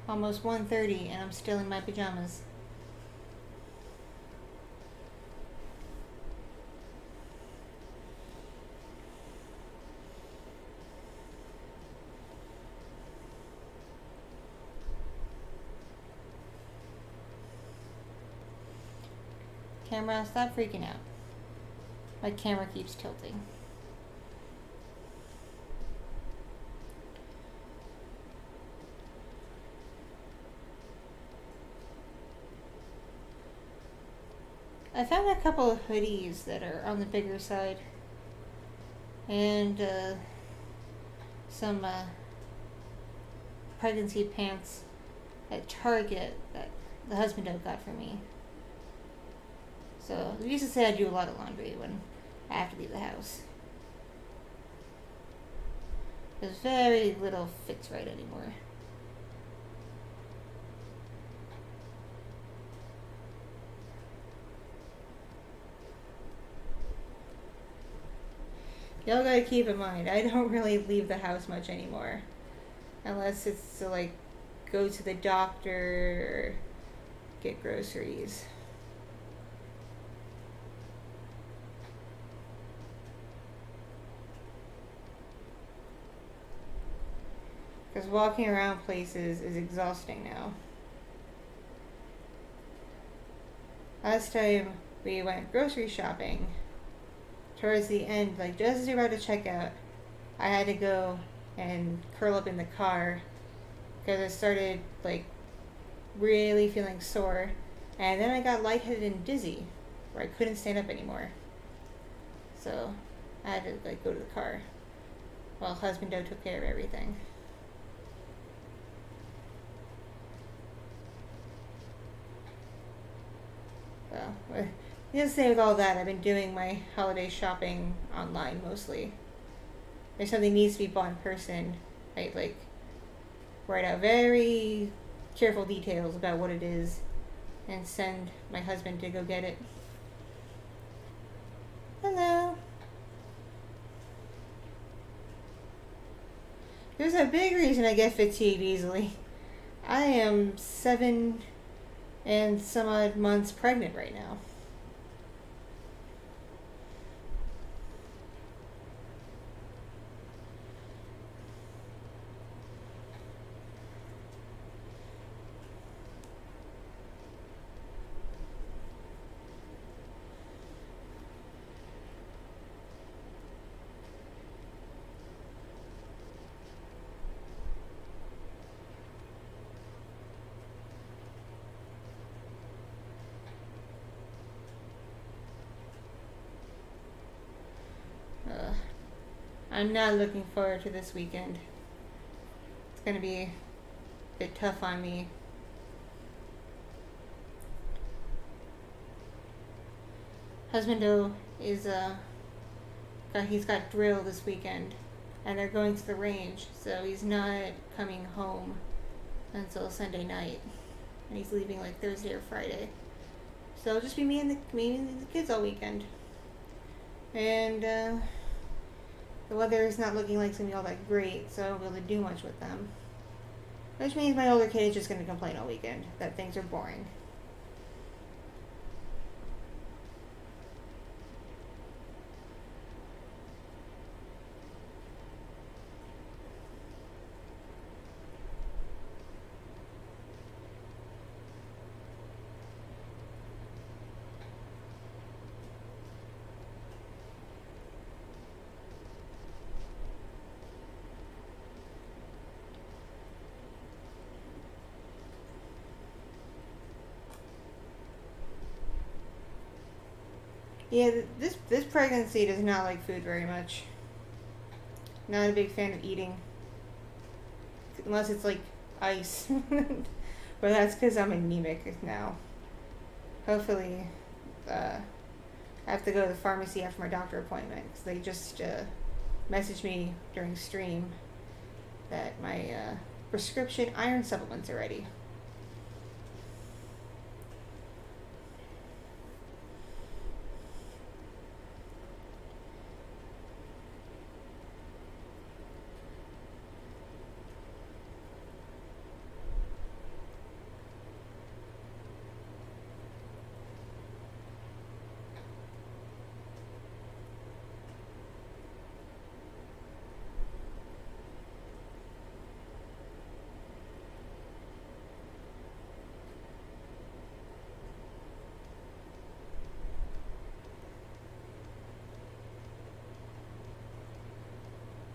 almost 1:30 and I'm still in my pajamas. Camera, stop freaking out. My camera keeps tilting. I found a couple of hoodies that are on the bigger side, and some pregnancy pants at Target that the husband got for me. So, I used to say I do a lot of laundry when I have to leave the house. There's very little fits right anymore. Y'all gotta keep in mind, I don't really leave the house much anymore. Unless it's to, like, go to the doctor or get groceries. Because walking around places is exhausting now. Last time we went grocery shopping, towards the end, like just as we were about to check out, I had to go and curl up in the car because I started like really feeling sore, and then I got lightheaded and dizzy where I couldn't stand up anymore. So I had to like go to the car while husband took care of everything. So, just say with all that, I've been doing my holiday shopping online mostly. If something needs to be bought in person, I like write out very careful details about what it is and send my husband to go get it. Hello. There's a big reason I get fatigued easily. I am 7 and some odd months pregnant right now. I'm not looking forward to this weekend. It's going to be a bit tough on me. Husbando is he's got drill this weekend, and they're going to the range, so he's not coming home until Sunday night, and he's leaving like Thursday or Friday. So it'll just be me and the kids all weekend. And the weather is not looking like it's gonna be all that great, so I won't be able to do much with them. Which means my older kid is just gonna complain all weekend that things are boring. Yeah, this pregnancy does not like food very much. Not a big fan of eating. Unless it's like ice. But that's because I'm anemic now. Hopefully, I have to go to the pharmacy after my doctor appointment. Because they just messaged me during stream that my prescription iron supplements are ready.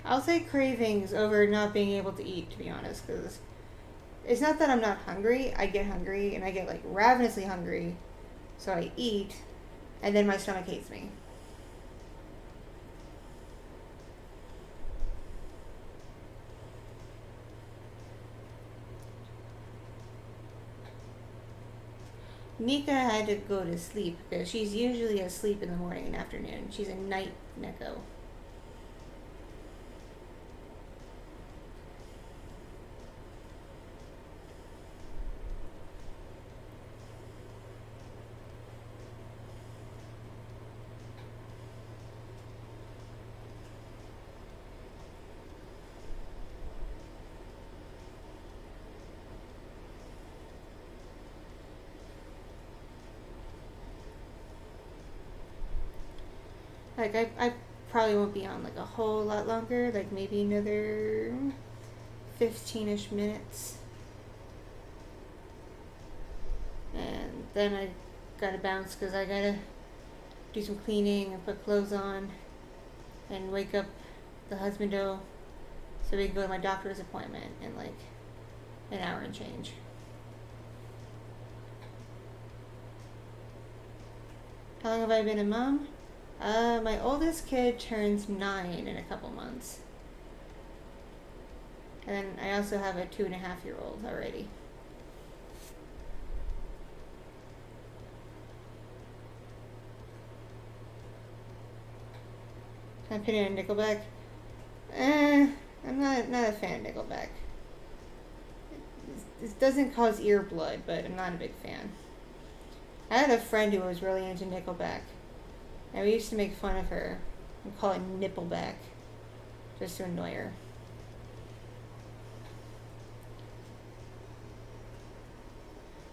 I'll say cravings over not being able to eat, to be honest, because it's not that I'm not hungry. I get hungry, and I get, like, ravenously hungry, so I eat, and then my stomach hates me. NICA had to go to sleep, because she's usually asleep in the morning and afternoon. She's a night Neko. Like, I probably won't be on, like, a whole lot longer. Like, maybe another 15-ish minutes. And then I gotta bounce because I gotta do some cleaning and put clothes on and wake up the husbando so we can go to my doctor's appointment in, like, an hour and change. How long have I been a mom? My oldest kid turns 9 in a couple months. And then I also have a 2.5-year-old already. Can I put in a Nickelback? I'm not a fan of Nickelback. It doesn't cause ear blood, but I'm not a big fan. I had a friend who was really into Nickelback. And we used to make fun of her and call it Nippleback, just to annoy her.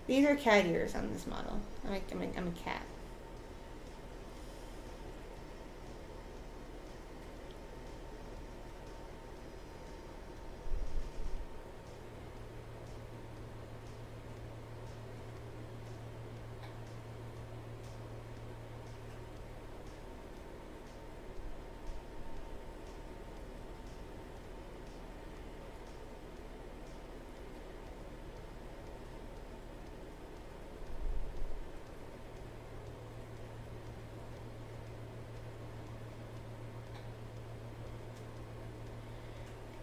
These are cat ears on this model. I'm a cat.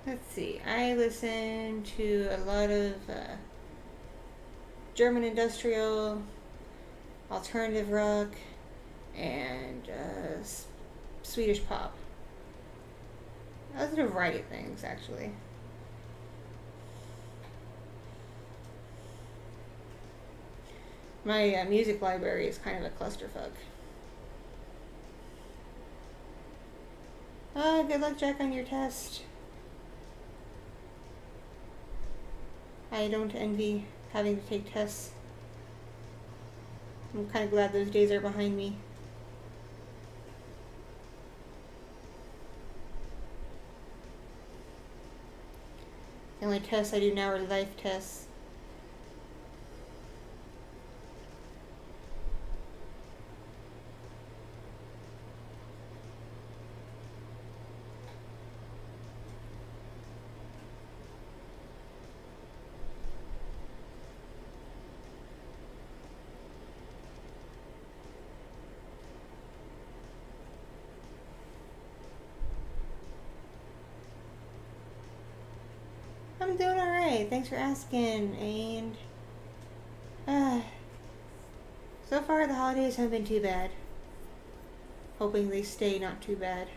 Let's see. I listen to a lot of German industrial, alternative rock, and Swedish pop. I listen to a variety of things, actually. My music library is kind of a clusterfuck. Good luck, Jack, on your test. I don't envy having to take tests. I'm kind of glad those days are behind me. The only tests I do now are life tests. I'm doing alright. Thanks for asking. And so far the holidays haven't been too bad. Hoping they stay not too bad.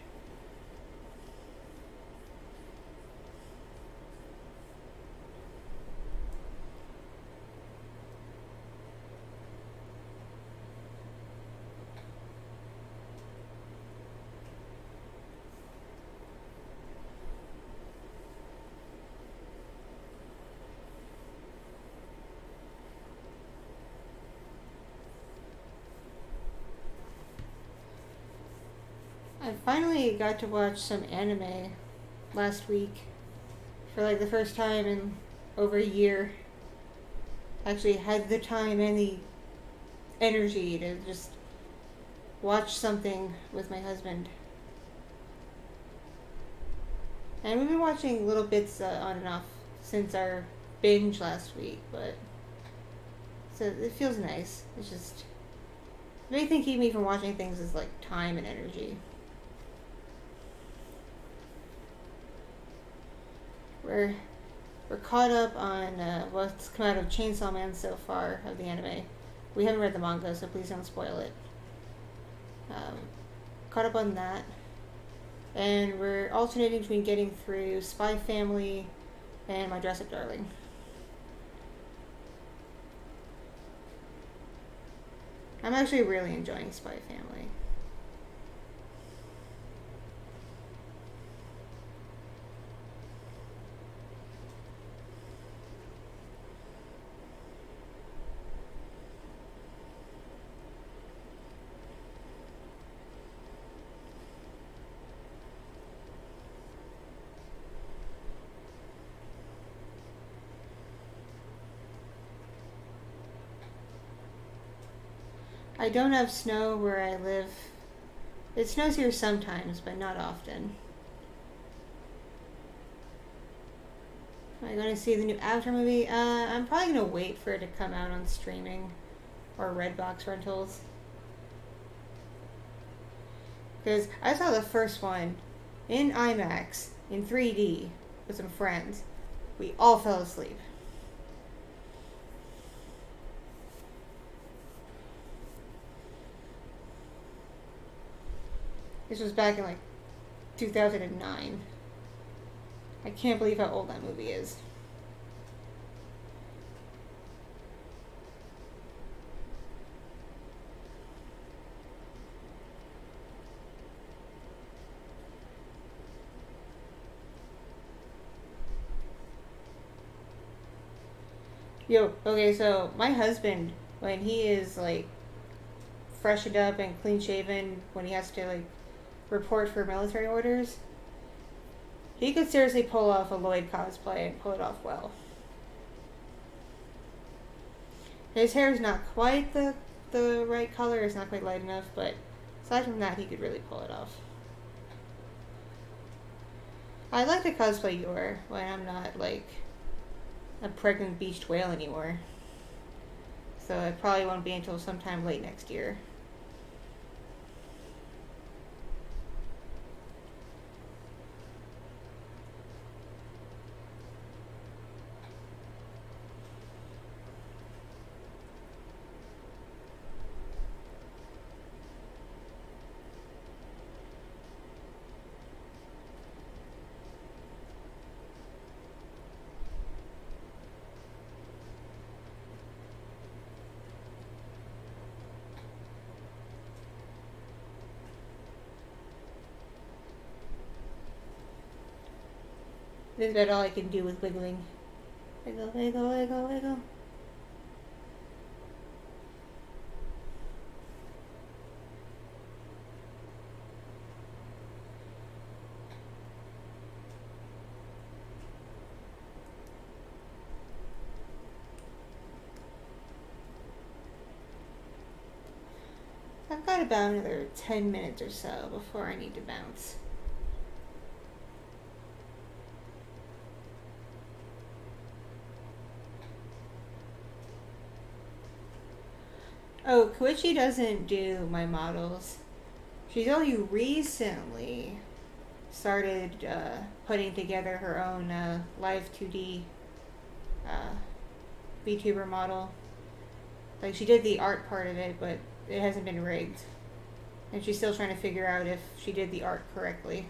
I finally got to watch some anime last week for like the first time in over a year. Actually had the time and the energy to just watch something with my husband. And we've been watching little bits on and off since our binge last week, but so it feels nice. It's just the main thing keeping me from watching things is like time and energy. We're caught up on what's come out of Chainsaw Man so far of the anime. We haven't read the manga, so please don't spoil it. Caught up on that. And we're alternating between getting through Spy Family and My Dress Up Darling. I'm actually really enjoying Spy Family. I don't have snow where I live. It snows here sometimes, but not often. Am I going to see the new Avatar movie? I'm probably going to wait for it to come out on streaming or Redbox rentals. Because I saw the first one in IMAX in 3D with some friends. We all fell asleep. This was back in like 2009. I can't believe how old that movie is. Yo, okay, so my husband, when he is like freshened up and clean shaven, when he has to like report for military orders, he could seriously pull off a Lloyd cosplay and pull it off well. His hair is not quite the right color, it's not quite light enough, but aside from that, he could really pull it off. I like to cosplay Yor when I'm not like a pregnant beached whale anymore. So it probably won't be until sometime late next year. This is about all I can do with wiggling. Wiggle, wiggle, wiggle, wiggle. I've got about another 10 minutes or so before I need to bounce. Oh, Koichi doesn't do my models. She's only recently started putting together her own live 2D VTuber model. Like, she did the art part of it, but it hasn't been rigged. And she's still trying to figure out if she did the art correctly.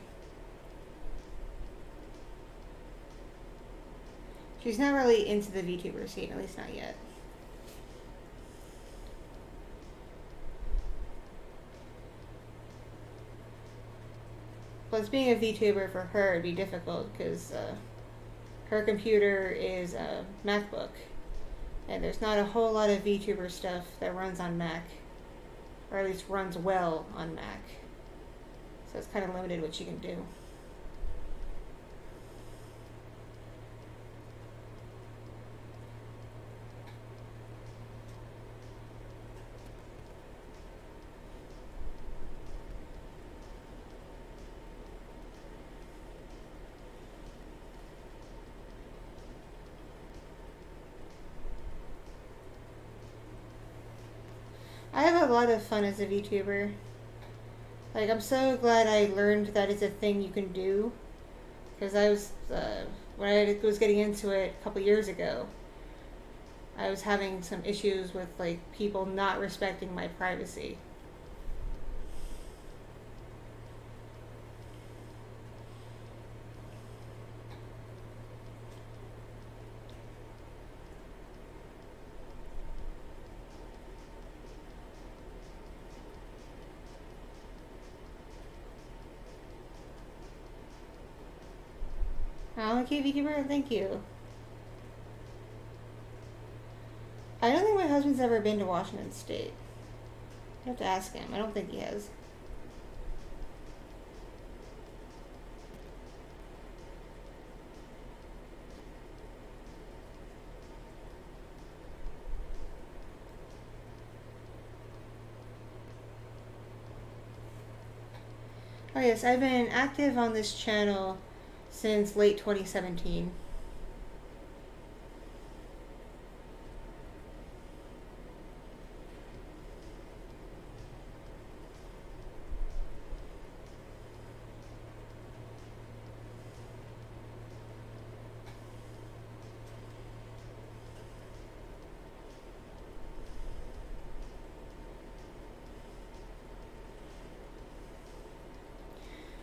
She's not really into the VTuber scene, at least not yet. Plus, being a VTuber for her would be difficult because her computer is a MacBook. And there's not a whole lot of VTuber stuff that runs on Mac. Or at least runs well on Mac. So it's kind of limited what she can do. I have a lot of fun as a VTuber. Like, I'm so glad I learned that it's a thing you can do. Because I was, when I was getting into it a couple years ago, I was having some issues with, like, people not respecting my privacy. Oh, okay, VTuber, thank you. I don't think my husband's ever been to Washington State. You have to ask him. I don't think he has. Oh yes, I've been active on this channel since late 2017.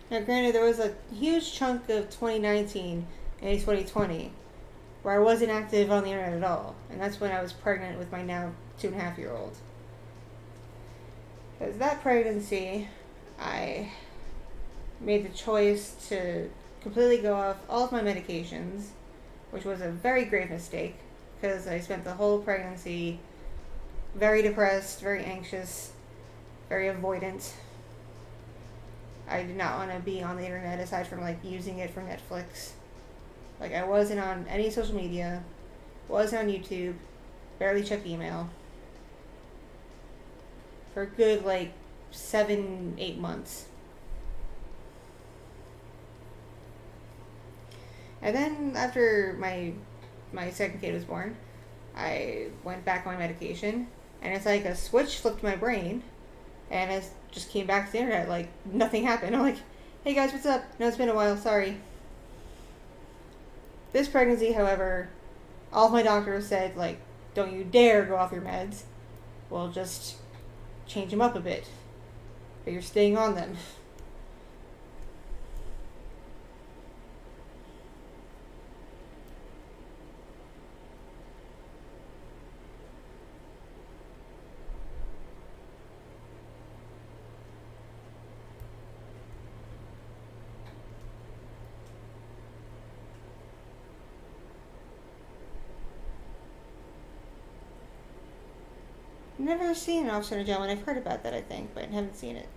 Now, granted, there was a huge chunk of 2019 and 2020 where I wasn't active on the internet at all, and that's when I was pregnant with my now 2.5-year-old. Because that pregnancy, I made the choice to completely go off all of my medications, which was a very grave mistake, because I spent the whole pregnancy very depressed, very anxious, very avoidant. I did not want to be on the internet aside from, like, using it for Netflix. Like, I wasn't on any social media, wasn't on YouTube, barely checked email. For a good, like, 7-8 months. And then after my second kid was born, I went back on my medication, and it's like a switch flipped my brain, and I just came back to the internet like nothing happened. I'm like, hey guys, what's up? No, it's been a while, sorry. This pregnancy, however, all of my doctors said, like, don't you dare go off your meds. We'll just change them up a bit. But you're staying on them. Never seen Officer and a Gentleman. I've heard about that, I think, but haven't seen it.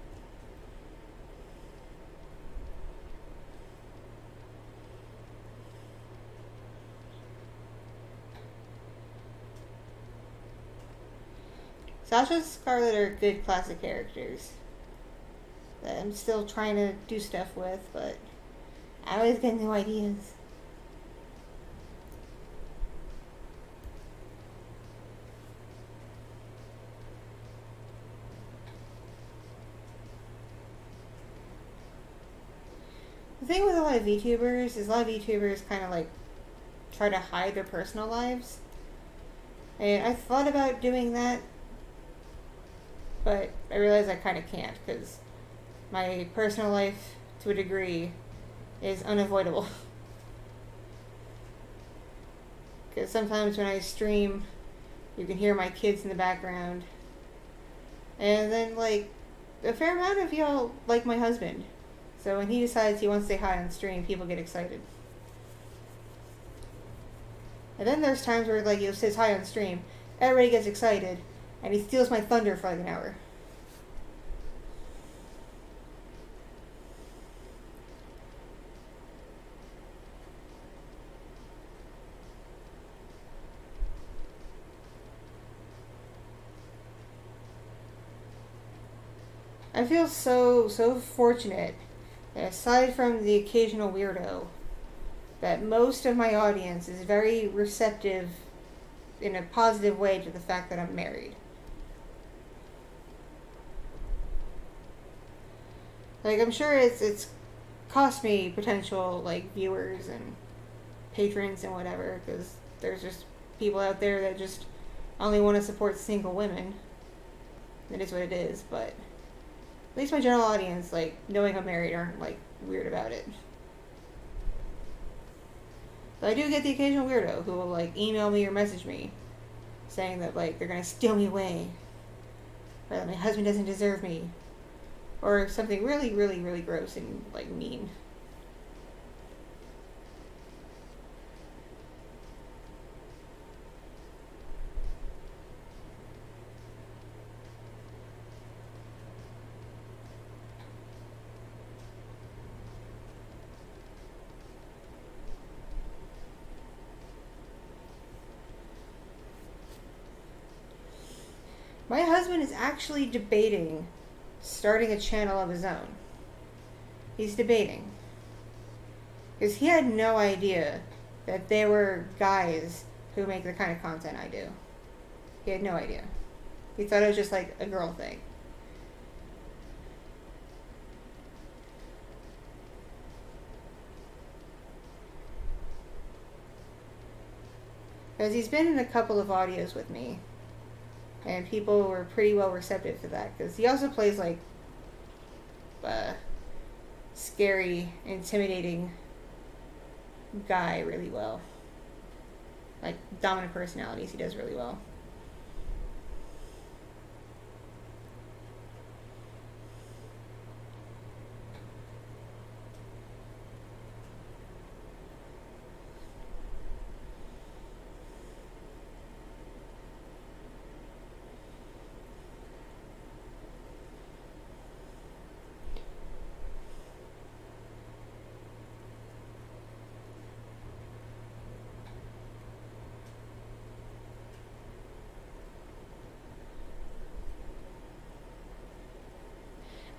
Sasha and Scarlet are good classic characters that I'm still trying to do stuff with, but I always get new ideas. The thing with a lot of VTubers is a lot of VTubers kind of like try to hide their personal lives. And I thought about doing that, but I realized I kind of can't because my personal life, to a degree, is unavoidable. Because sometimes when I stream, you can hear my kids in the background. And then, like, a fair amount of y'all like my husband. So when he decides he wants to say hi on stream, people get excited. And then there's times where, like, he says hi on stream, everybody gets excited, and he steals my thunder for like an hour. I feel so fortunate that aside from the occasional weirdo, that most of my audience is very receptive in a positive way to the fact that I'm married. Like, I'm sure it's cost me potential, like, viewers and patrons and whatever, because there's just people out there that just only want to support single women. It is what it is, but at least my general audience, like, knowing I'm married, aren't, like, weird about it. But I do get the occasional weirdo who will, like, email me or message me saying that, like, they're gonna steal me away, or that my husband doesn't deserve me, or something really gross and, like, mean. My husband is actually debating starting a channel of his own. He's debating. Because he had no idea that there were guys who make the kind of content I do. He had no idea. He thought it was just like a girl thing. Because he's been in a couple of audios with me. And people were pretty well receptive to that. Because he also plays, like, scary, intimidating guy really well. Like, dominant personalities he does really well.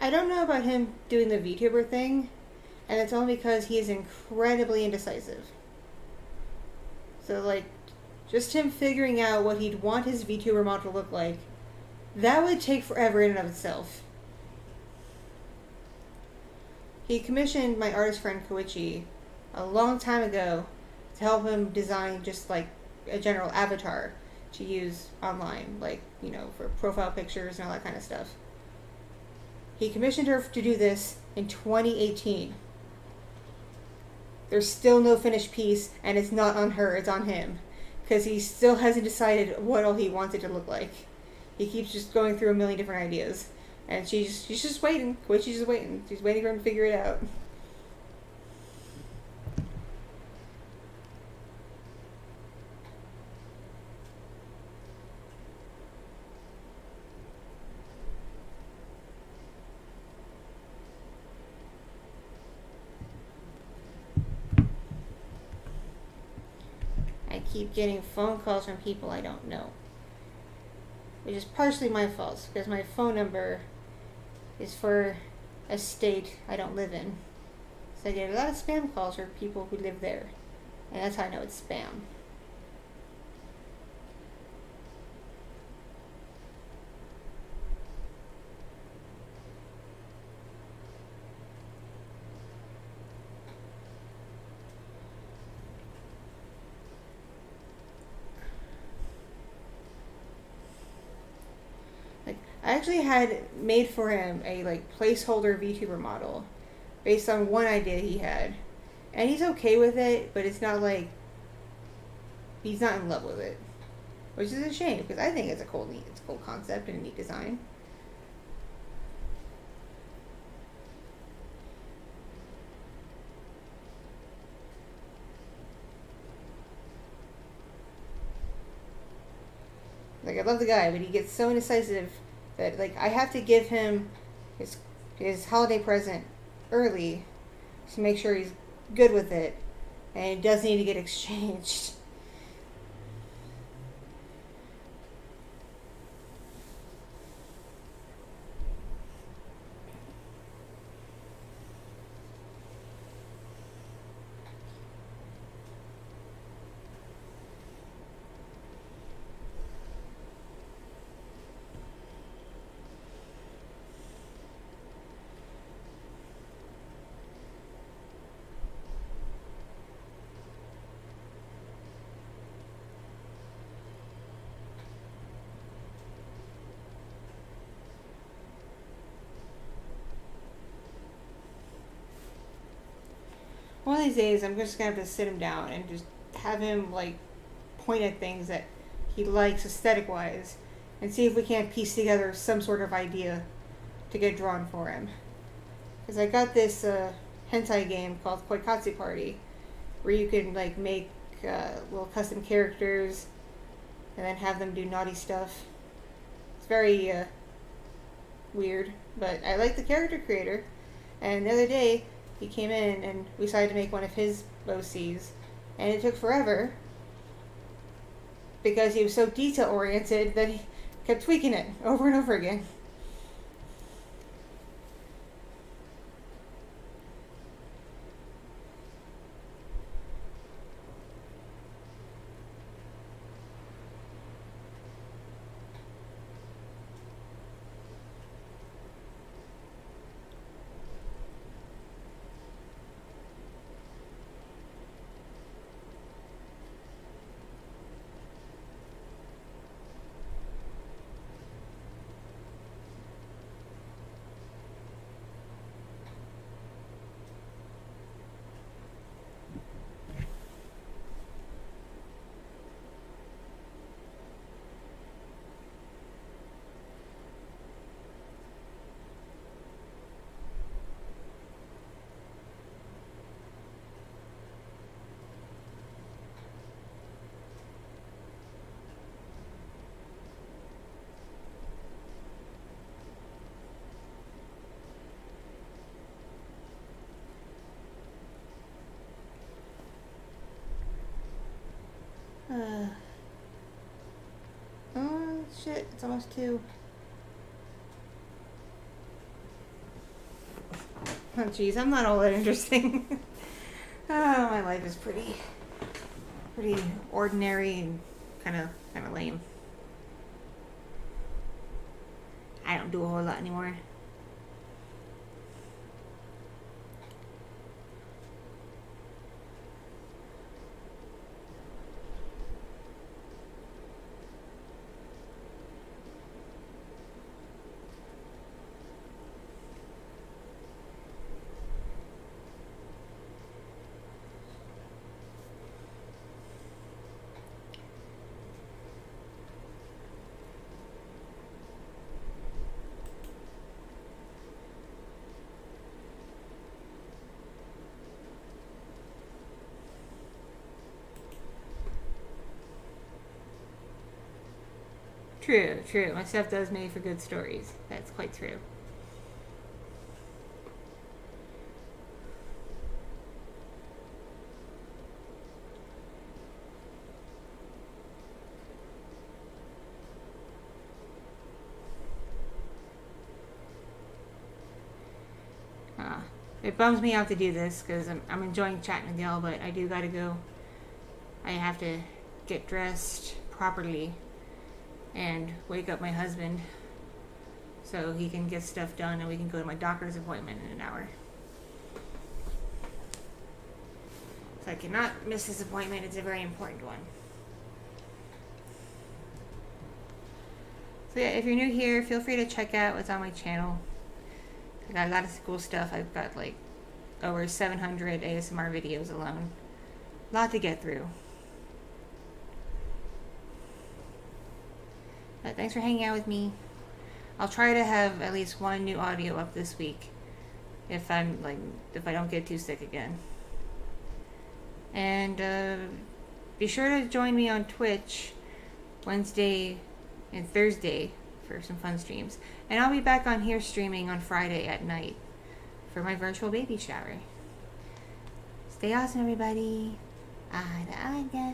I don't know about him doing the VTuber thing, and it's only because he is incredibly indecisive. So, like, just him figuring out what he'd want his VTuber model to look like, that would take forever in and of itself. He commissioned my artist friend Koichi a long time ago to help him design just, like, a general avatar to use online, like, you know, for profile pictures and all that kind of stuff. He commissioned her to do this in 2018. There's still no finished piece, and it's not on her, it's on him. Because he still hasn't decided what all he wants it to look like. He keeps just going through a million different ideas. And she's just waiting. Koichi's just waiting. She's waiting for him to figure it out. keep getting phone calls from people I don't know. Which is partially my fault, because my phone number is for a state I don't live in. So I get a lot of spam calls from people who live there. And that's how I know it's spam. I actually had made for him a placeholder VTuber model based on one idea he had. And he's okay with it, but it's not he's not in love with it. Which is a shame, because I think it's a cool concept and a neat design. I love the guy, but he gets so indecisive that I have to give him his holiday present early to make sure he's good with it, and it does need to get exchanged. One of these days, I'm just gonna have to sit him down and just have him point at things that he likes aesthetic-wise, and see if we can't piece together some sort of idea to get drawn for him. Because I got this hentai game called Koikatsu Party, where you can make little custom characters and then have them do naughty stuff. It's very weird, but I like the character creator. And the other day, he came in and we decided to make one of his OCs, and it took forever because he was so detail oriented that he kept tweaking it over and over again. Oh shit, it's almost 2. Oh jeez, I'm not all that interesting. Oh, my life is pretty ordinary and kind of lame. I don't do a whole lot anymore. True, true. My stuff does make for good stories. That's quite true. It bums me out to do this because I'm enjoying chatting with y'all, but I do gotta go. I have to get dressed properly and wake up my husband so he can get stuff done and we can go to my doctor's appointment in an hour. So I cannot miss this appointment. It's a very important one. So yeah, if you're new here, feel free to check out what's on my channel. I got a lot of cool stuff. I've got like over 700 ASMR videos alone. A lot to get through. But thanks for hanging out with me. I'll try to have at least one new audio up this week if I don't get too sick again. And be sure to join me on Twitch Wednesday and Thursday for some fun streams. And I'll be back on here streaming on Friday at night for my virtual baby shower. Stay awesome, everybody. Ada, ada.